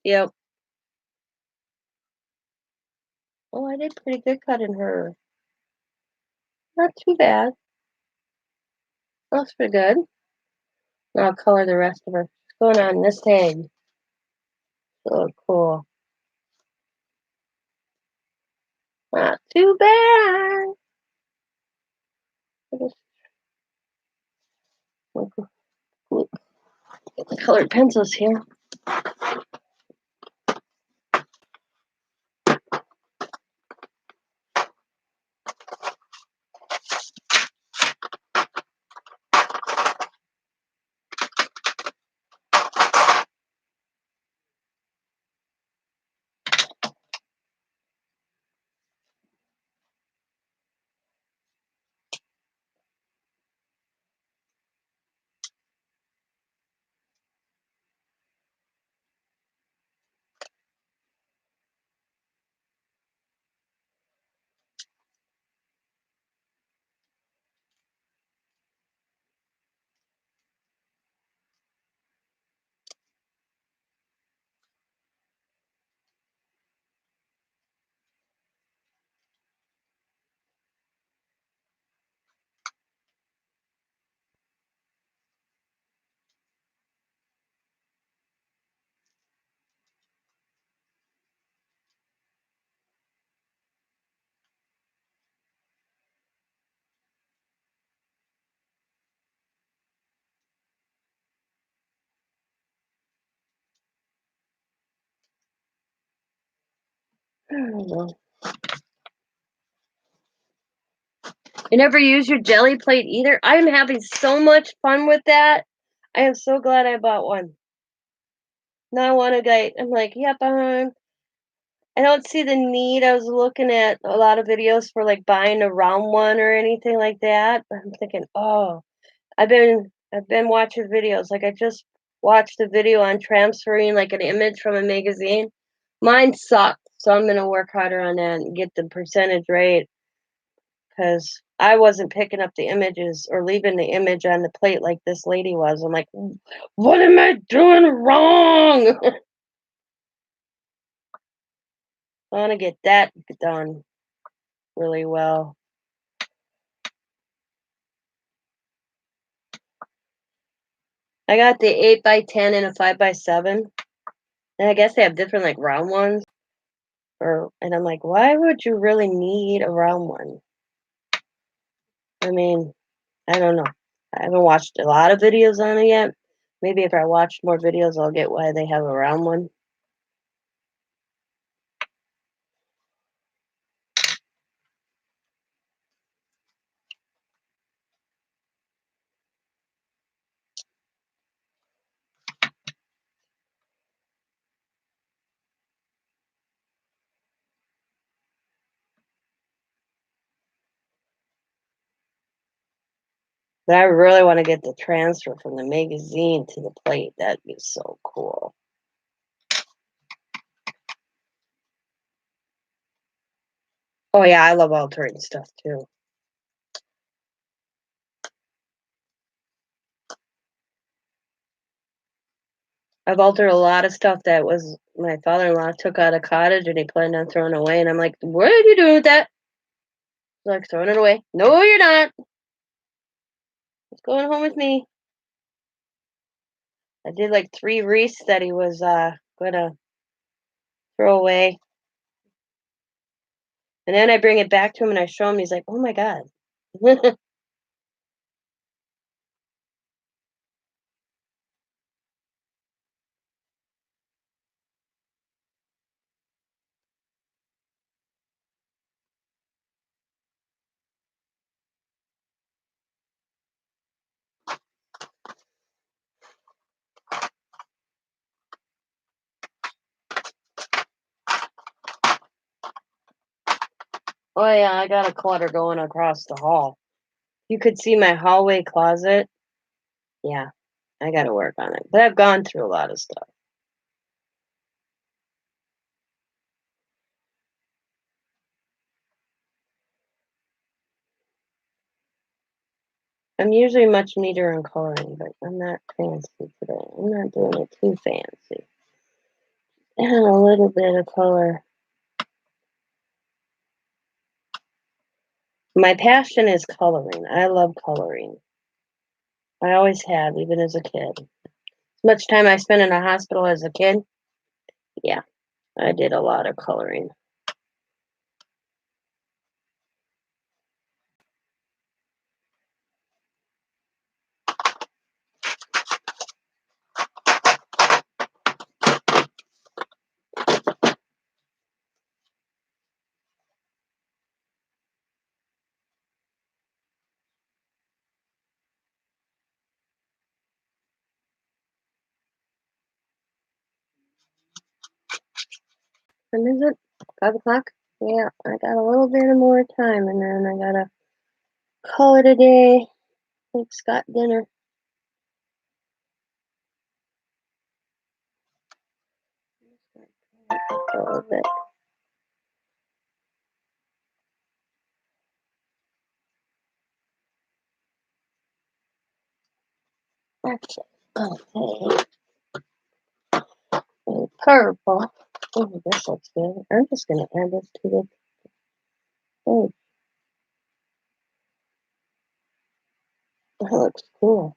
Yep. Oh, I did pretty good cutting her. Not too bad. Looks pretty good. Now I'll color the rest of her. What's going on this tag? Oh, cool. Not too bad. Get the colored pencils here. You never use your jelly plate either? I am having so much fun with that. I am so glad I bought one. Now I want to get, I'm like, yep, I don't see the need. I was looking at a lot of videos for like buying a round one or anything like that. But I'm thinking, oh, I've been watching videos. Like I just watched a video on transferring like an image from a magazine. Mine sucked, so I'm gonna work harder on that and get the percentage right because I wasn't picking up the images or leaving the image on the plate like this lady was. I'm like, what am I doing wrong? I want to get that done really well. I got the 8x10 and a 5x7. And I guess they have different like round ones. And I'm like, why would you really need a round one? I mean, I don't know. I haven't watched a lot of videos on it yet. Maybe if I watch more videos, I'll get why they have a round one. But I really want to get the transfer from the magazine to the plate. That'd be so cool. Oh yeah, I love altering stuff too. I've altered a lot of stuff that was my father-in-law took out of cottage and he planned on throwing away, and I'm like, what did you do with that? He's like, throwing it away. No, you're not. It's going home with me. I did like 3 wreaths that he was gonna throw away. And then I bring it back to him and I show him, he's like, oh my God. Oh yeah, I got a clutter going across the hall. You could see my hallway closet. Yeah, I gotta work on it. But I've gone through a lot of stuff. I'm usually much neater in coloring, but I'm not fancy today. I'm not doing it too fancy. And a little bit of color. My passion is coloring. I love coloring. I always have, even as a kid. As much time I spent in a hospital as a kid, yeah, I did a lot of coloring. time is it? 5 o'clock? Yeah, I got a little bit more time, and then I gotta call it a day. Make Scott dinner. A little bit. Actually, okay. Purple. Oh, this looks good. I'm just gonna add this to the. Oh, that looks cool.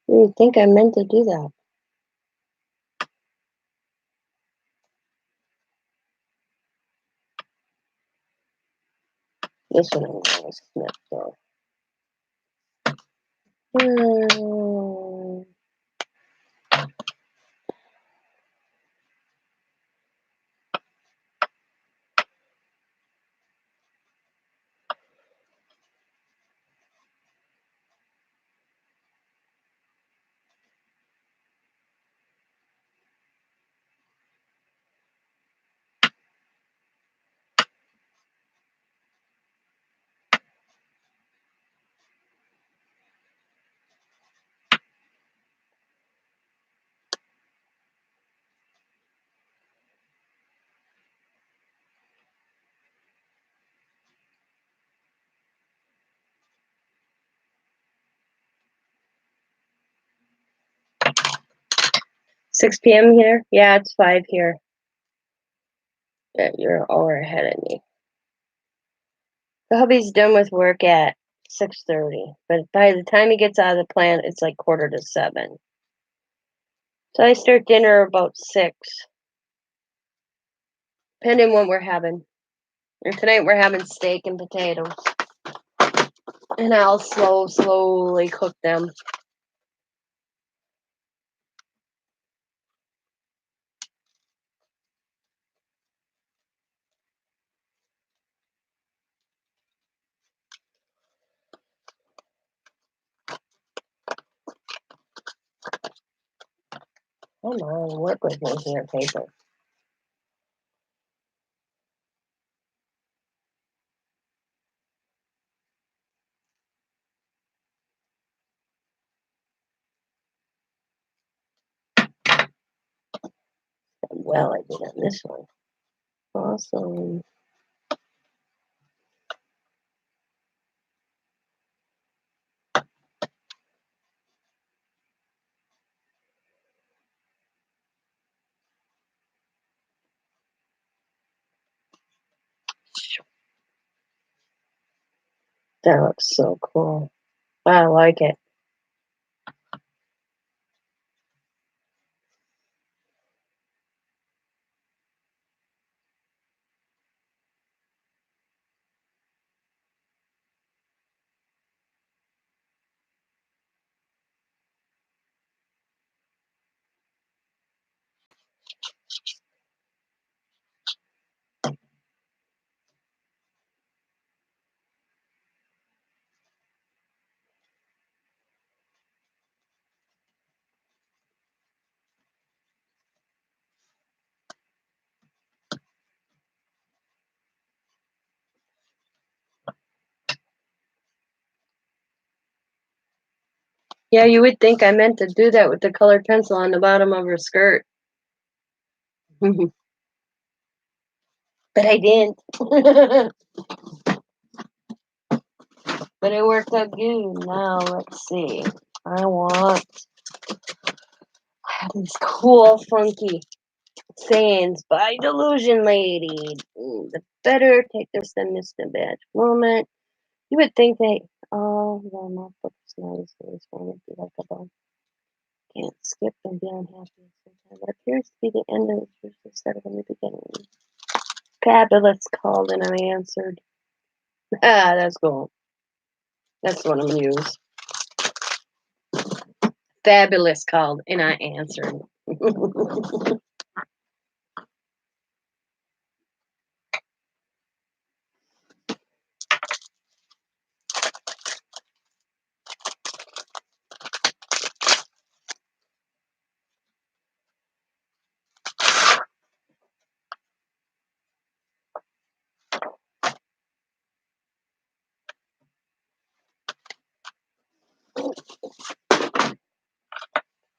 You think I meant to do that? This one I'm gonna snip though. 6 p.m. here? Yeah, it's 5 here. Yeah, you're over ahead of me. The hubby's done with work at 6:30, but by the time he gets out of the plant, it's like 6:45. So I start dinner about 6, depending what we're having. And tonight we're having steak and potatoes, and I'll slowly cook them. Come on, work with me here, paper. Well, I did on this one. Awesome. That looks so cool. I like it. Yeah, you would think I meant to do that with the colored pencil on the bottom of her skirt. But I didn't. But it worked out good. Now, let's see. I want these cool, funky sayings by Delusion Lady. The better take this than miss the bad moment. You would think they. Oh, the notebook's nice. This one would be like a bone. Can't skip and be unhappy. Sometimes it appears to be the end of the truth instead of a new beginning. Fabulous called and I answered. Ah, that's cool. That's what I'm gonna use. Fabulous called and I answered.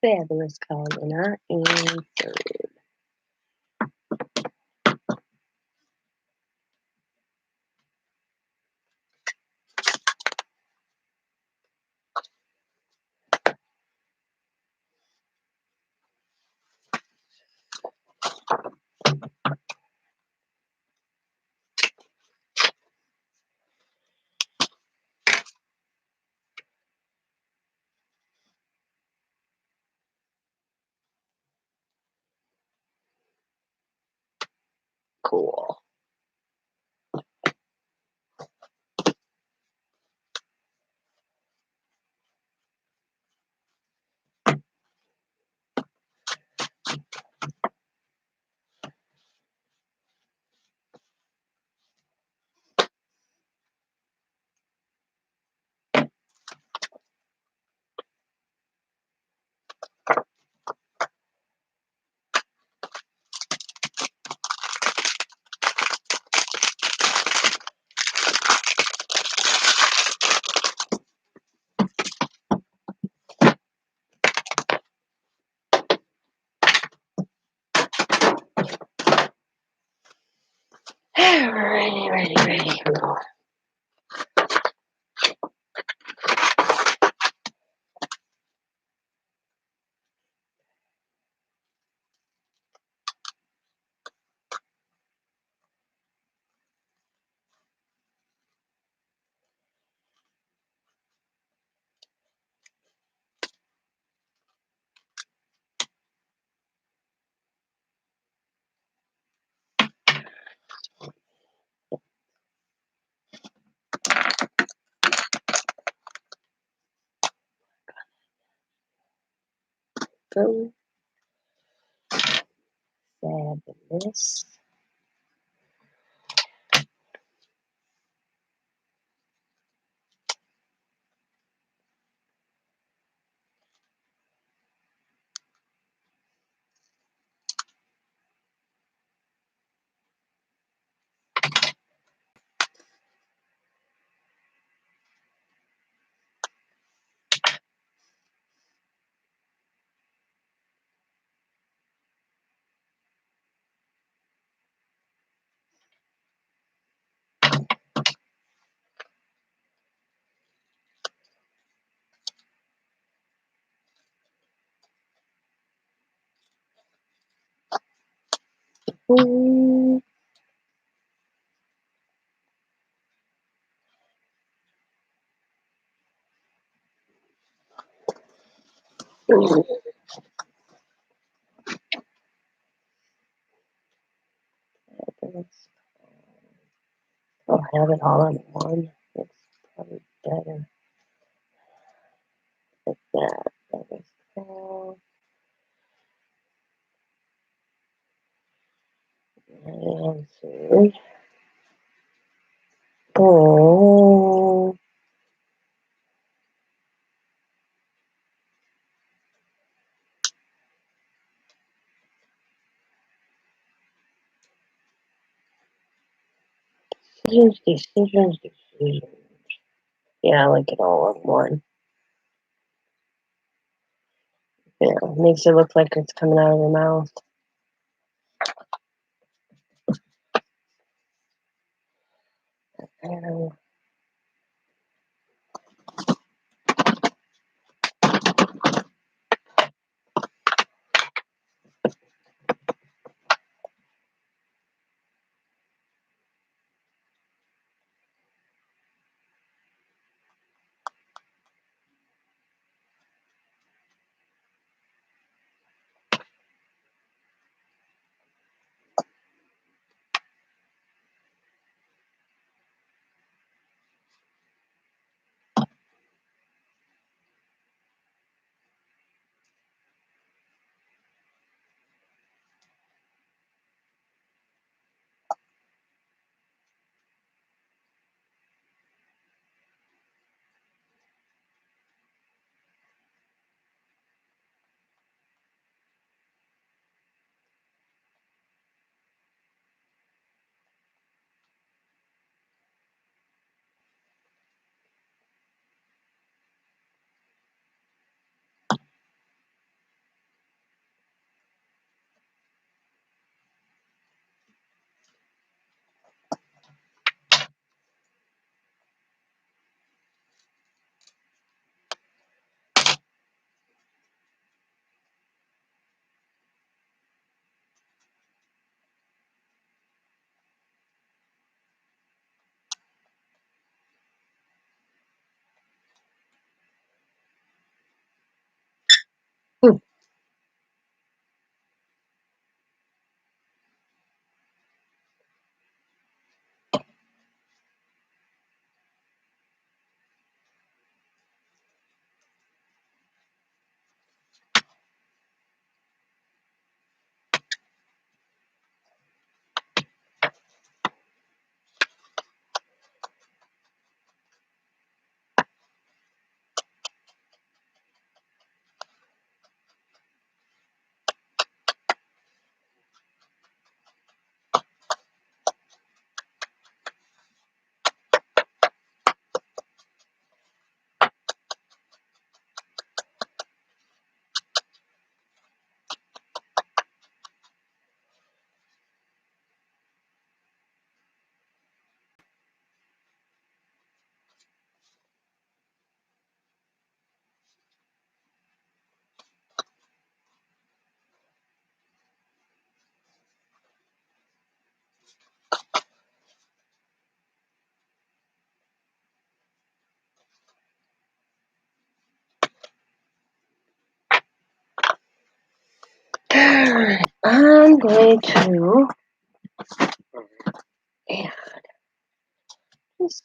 fabulous call, and I answered. Cool. Ready. Here we go. Go. Fabulous. Ooh. Fabulous. I'll have it all in one. It's probably better like that. That is cool. Answered. Oh. Decisions. Yeah, I like it all in one. Yeah, makes it look like it's coming out of the mouth. And I'm going to add this.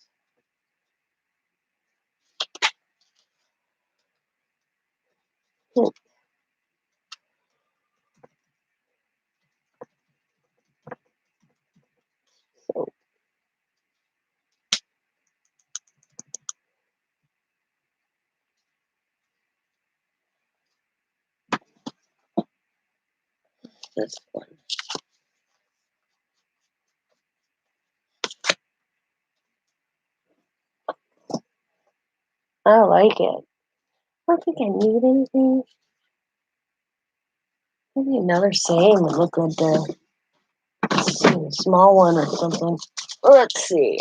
So this one. I like it. I don't think I need anything. Maybe another saying would look good there. Let's see, a small one or something. Let's see.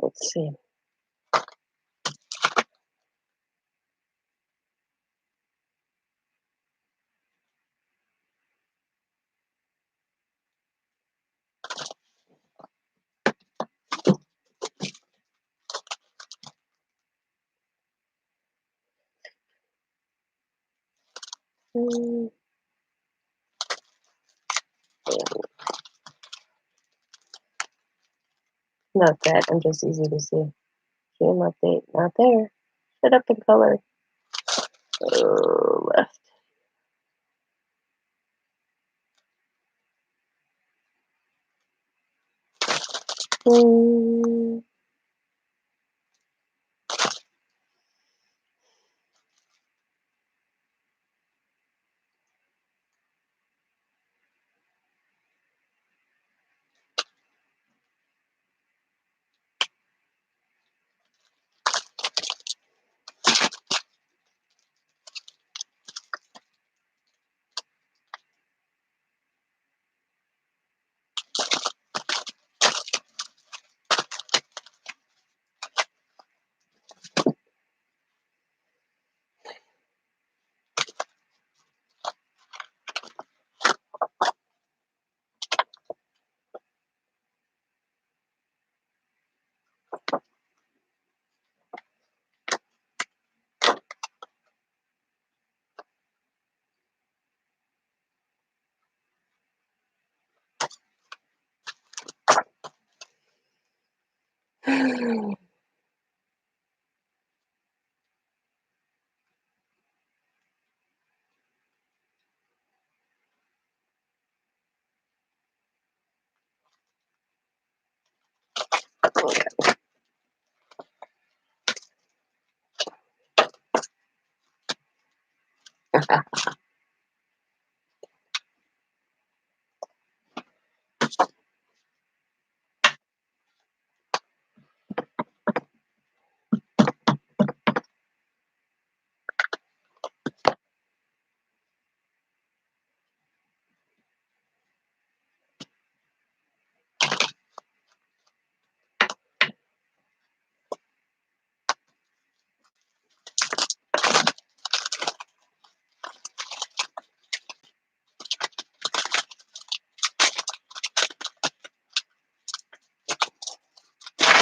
Let's see. Mm, Not that. I'm just easy to see. Game update. Not there. Set up in color. Left. Mm,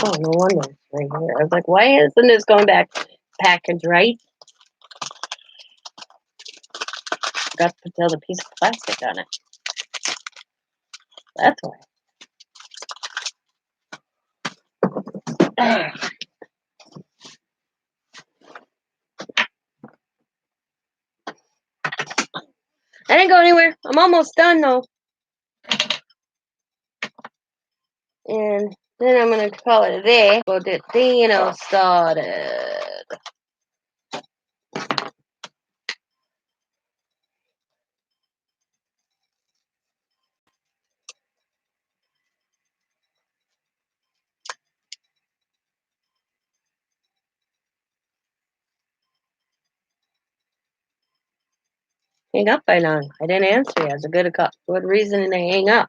Oh, no wonder it's right here. I was like, why isn't this going back packaged right? Forgot to put the other piece of plastic on it. That's why. I didn't go anywhere. I'm almost done though. And then I'm gonna call it a day. Bottino started. Hang up by now. I didn't answer you. That's a good reason to hang up.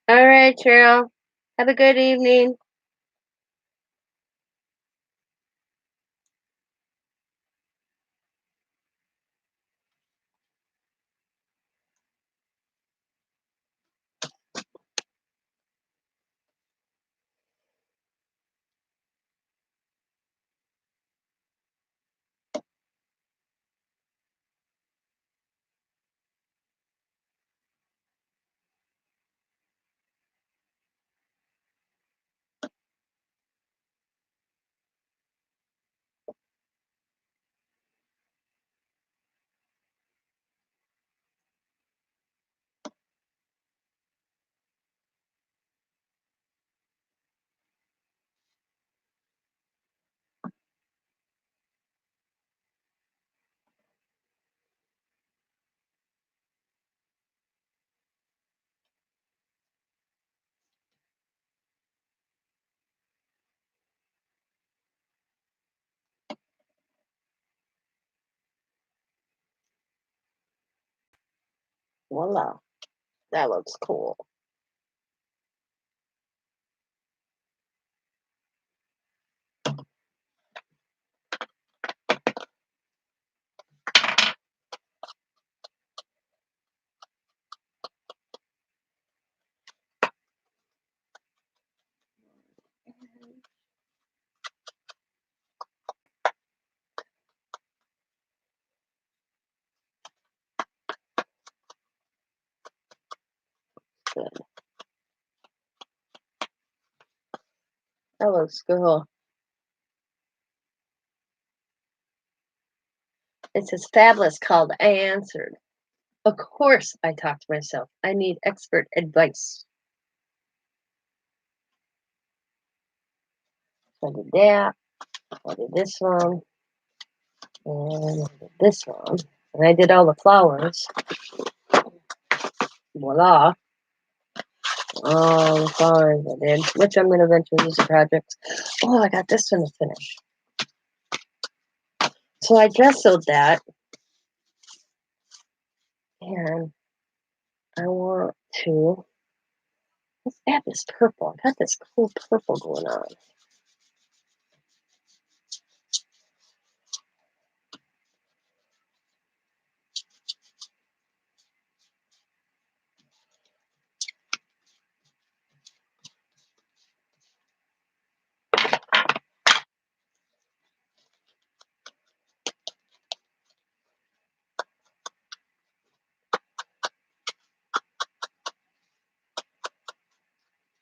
All right, Cheryl. Have a good evening. Voila. That looks cool. Good. That looks cool. It says fabulous called. I answered. Of course, I talked to myself. I need expert advice. So I did that. I did this one. And I did this one. And I did all the flowers. Voila. All the flowers I did, which I'm going to eventually use in projects. Oh, I got this one to finish. So I gessoed that. And I want to. Let's add this purple. I got this cool purple going on.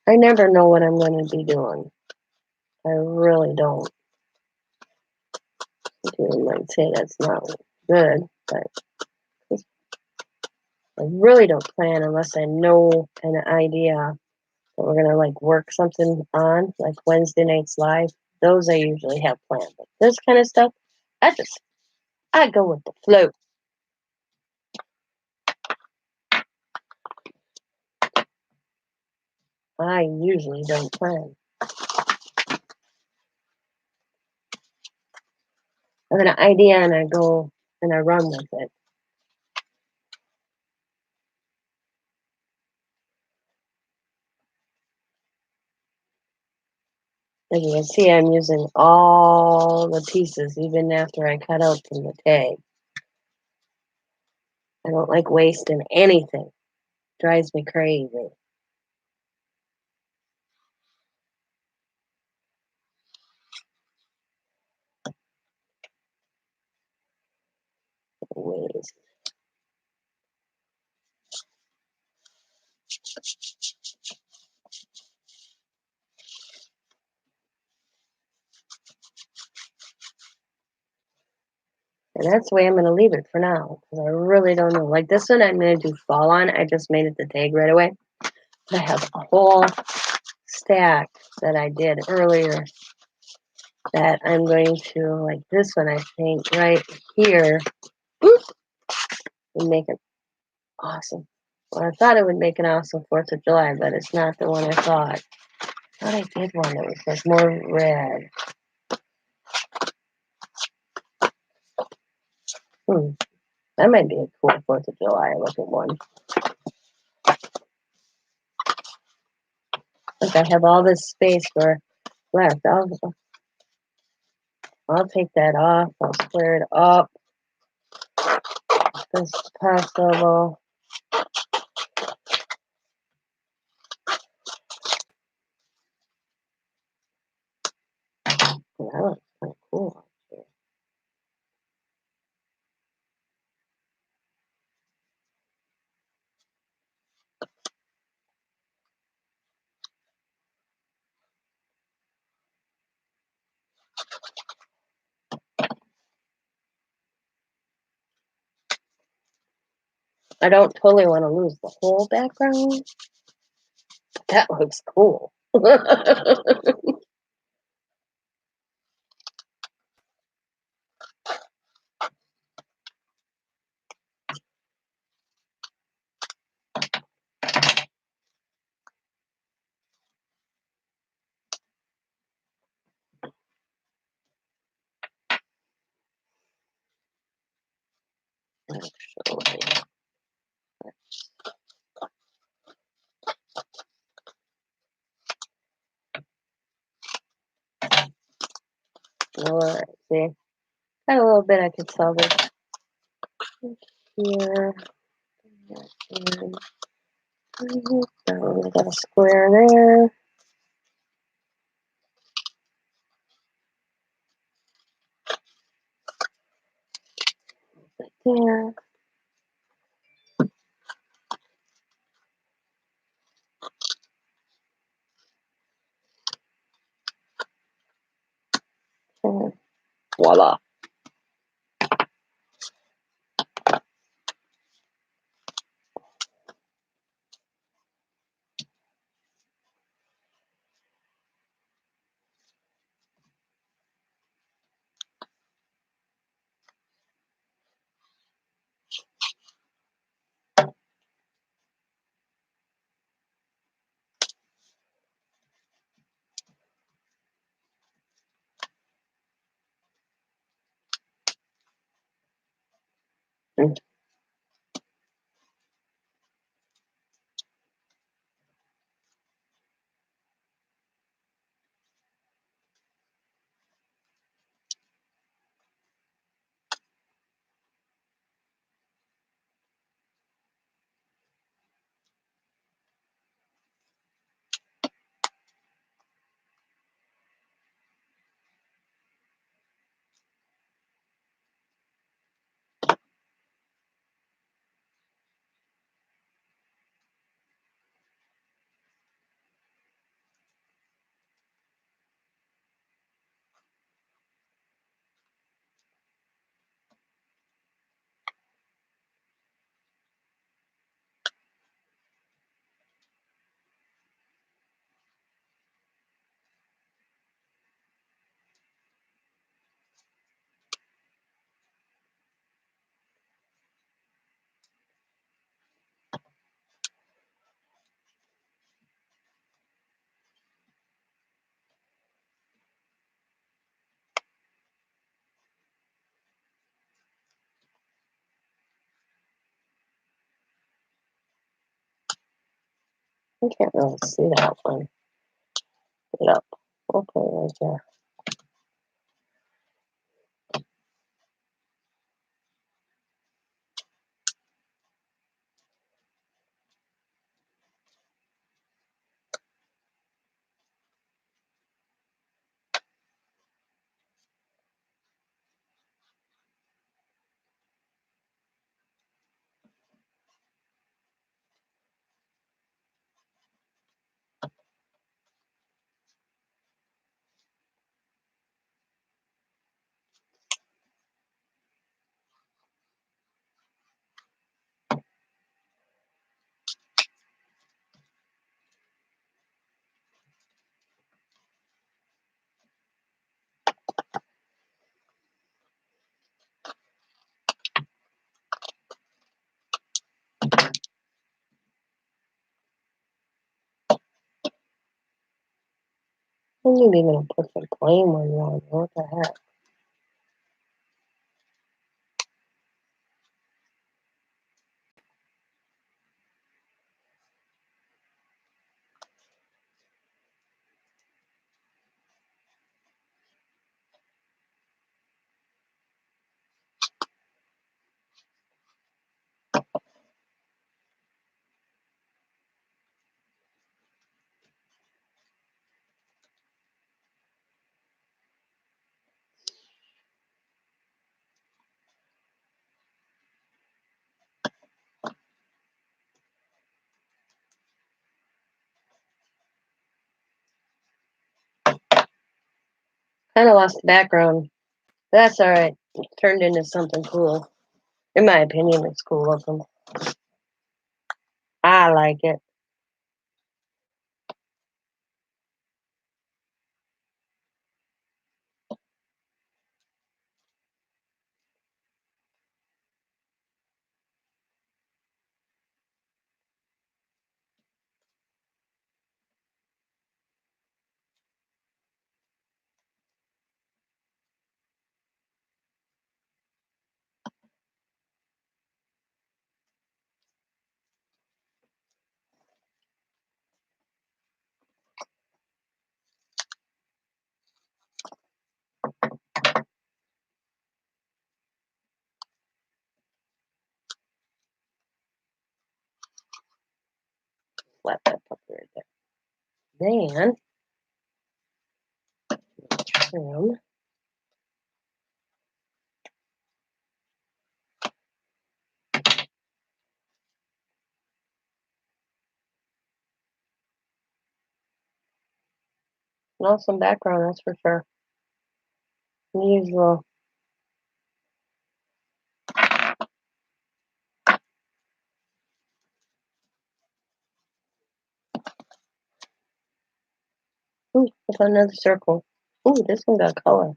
I never know what I'm going to be doing. I really don't. You might say that's not good, but I really don't plan unless I know an idea that we're going to like work something on, like Wednesday nights live. Those I usually have planned. But this kind of stuff, I go with the flow. I usually don't plan. I have an idea and I go and I run with it. As you can see, I'm using all the pieces, even after I cut out from the tag. I don't like wasting anything. Drives me crazy. Waste. And that's the way I'm going to leave it for now, because I really don't know. Like this one, I'm going to do fall on. I just made it the tag right away. But I have a whole stack that I did earlier that I'm going to, like this one, I think, right here, and make it awesome. Well, I thought it would make an awesome 4th of July, but it's not the one I thought. I thought I did one that was like more red. That might be a cool 4th of July looking one. Like I have all this space for left. I'll take that off. I'll square it up as possible. Well, that looks kind of cool. I don't totally want to lose the whole background. That looks cool. Actually. Alright, see. Got a little bit I could salvage here. And we got a square there. There. And voila. Mm. I can't really see that one. Get up. Okay, right there. I'm not even gonna put the plain one on. What the heck? Kind of lost the background. But that's alright. It turned into something cool. In my opinion, it's cool looking. I like it. Slap that puppy right there. Then, trim. And also some background, that's for sure. Usual. Ooh, there's another circle. Ooh, this one got color.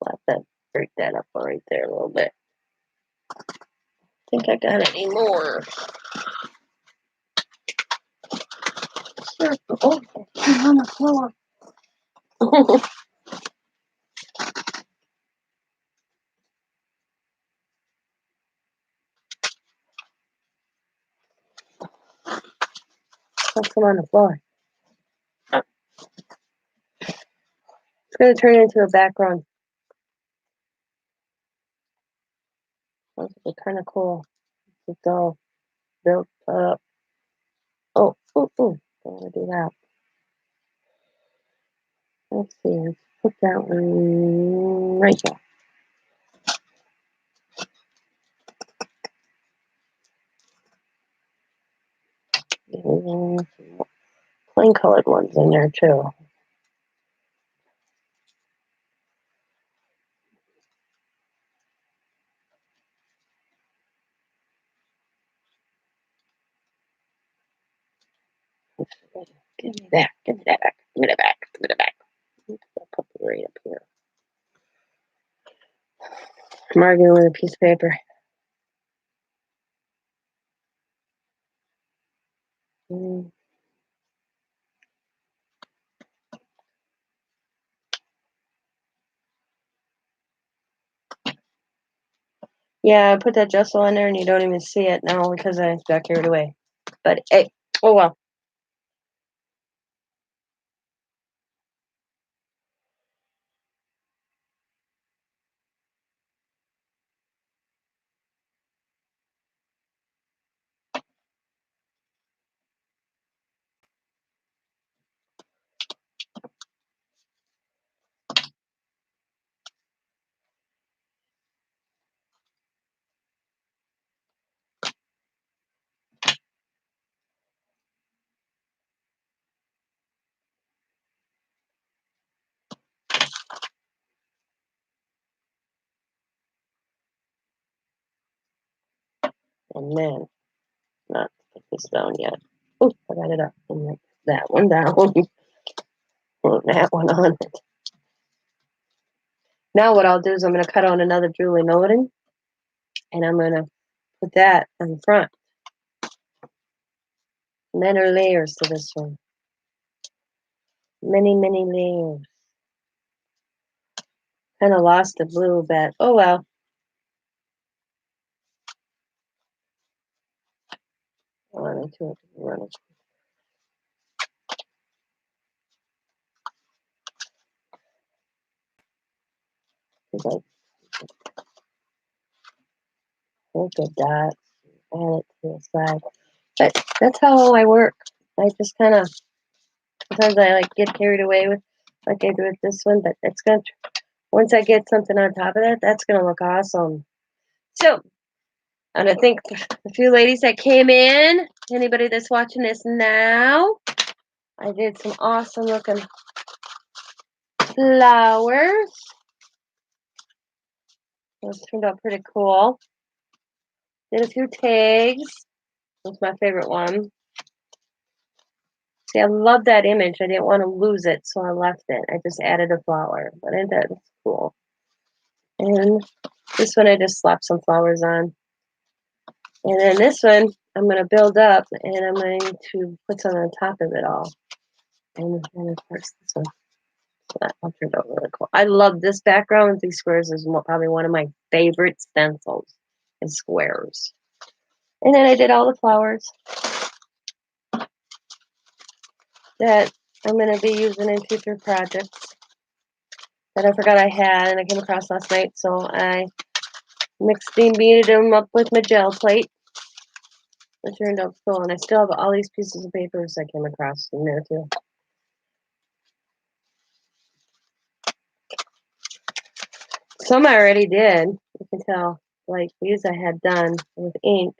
Slap that, break that up right there a little bit. I think I got any more. Circle. Oh, it's on the floor. What's on the floor? It's going to turn into a background. That's kind of cool. It's all built up. Oh, ooh, ooh. Don't want to do that. Let's see. Let's put that one right there. And plain colored ones in there too. Give me that. Give me that back. Give me that back. Give me that back. I'll put it right up here. I'm arguing with a piece of paper. Yeah, I put that gesso in there and you don't even see it now because I got carried away. But hey, oh well. And then, not put this down yet. Oh, I got it up. And that one down. Put that one on. Now what I'll do is I'm going to cut on another Julie Nolan. And I'm going to put that in front. And then there are layers to this one. Many, many layers. Kind of lost the blue a bit. Oh well. Run into it. Run it. Like, look at that. Add it to the side. But that's how I work. I just kind of, sometimes I like get carried away with, like I do with this one, but it's going to, once I get something on top of that, that's going to look awesome. So, and I think the few ladies that came in, anybody that's watching this now, I did some awesome looking flowers. Those turned out pretty cool. Did a few tags. That's my favorite one. See, I love that image. I didn't want to lose it, so I left it. I just added a flower, but I did. It's cool. And this one, I just slapped some flowers on. And then this one, I'm going to build up, and I'm going to put some on top of it all. And of course, this one. So that one turned out really cool. I love this background with these squares. Is probably one of my favorite stencils, is squares. And then I did all the flowers that I'm going to be using in future projects that I forgot I had and I came across last night. So I mixed and beaded them up with my gel plate. It turned out cool. And I still have all these pieces of papers I came across in there too. Some I already did. You can tell. Like these I had done with ink.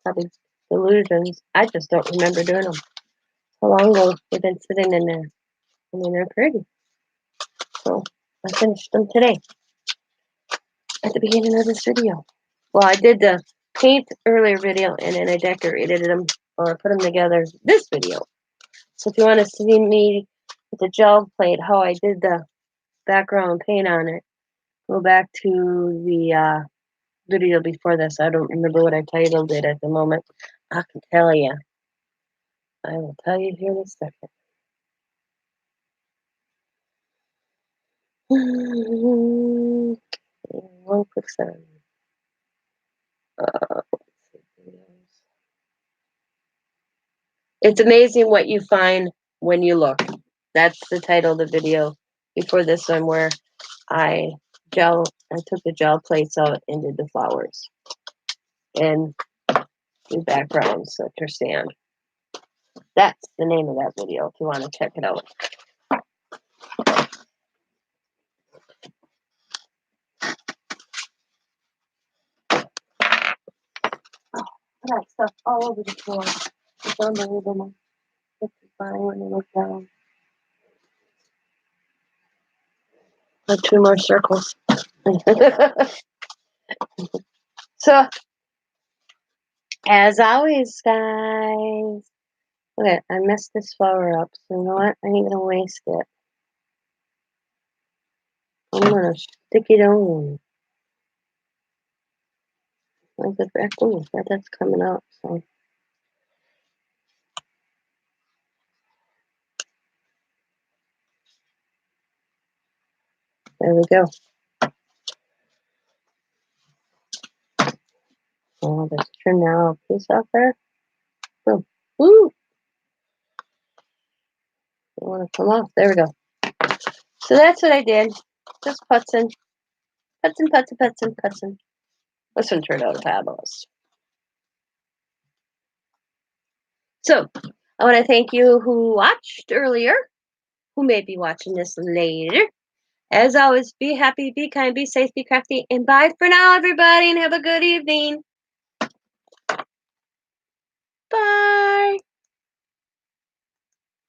Probably illusions. I just don't remember doing them. How long ago they've been sitting in there. I mean, they're pretty. So I finished them today at the beginning of this video. Well, I did the paint earlier video and then I decorated them or put them together this video. So if you want to see me with the gel plate, how I did the background paint on it, go back to the video before this. I don't remember what I titled it at the moment. I can tell you. I will tell you here in a second. One quick second. It's amazing what you find when you look. That's the title of the video before this one, where I took the gel plates out and did the flowers and the backgrounds that are sand. That's the name of that video if you want to check it out. I got stuff all over the floor. It's unbelievable. It's fine when you look down. Like 2 more circles. So, as always, guys. Okay, I messed this flower up, so you know what? I ain't gonna waste it. I'm gonna stick it on. Where's the back? Oh, that's coming out, so. There we go. Oh, there's trim now a piece off there. Boom. Woo! Don't want to come off. There we go. So that's what I did. Just putzing. Putzing, putzing, putzing, putzing. This one turned out fabulous. So, I want to thank you who watched earlier, who may be watching this later. As always, be happy, be kind, be safe, be crafty, and bye for now, everybody, and have a good evening. Bye.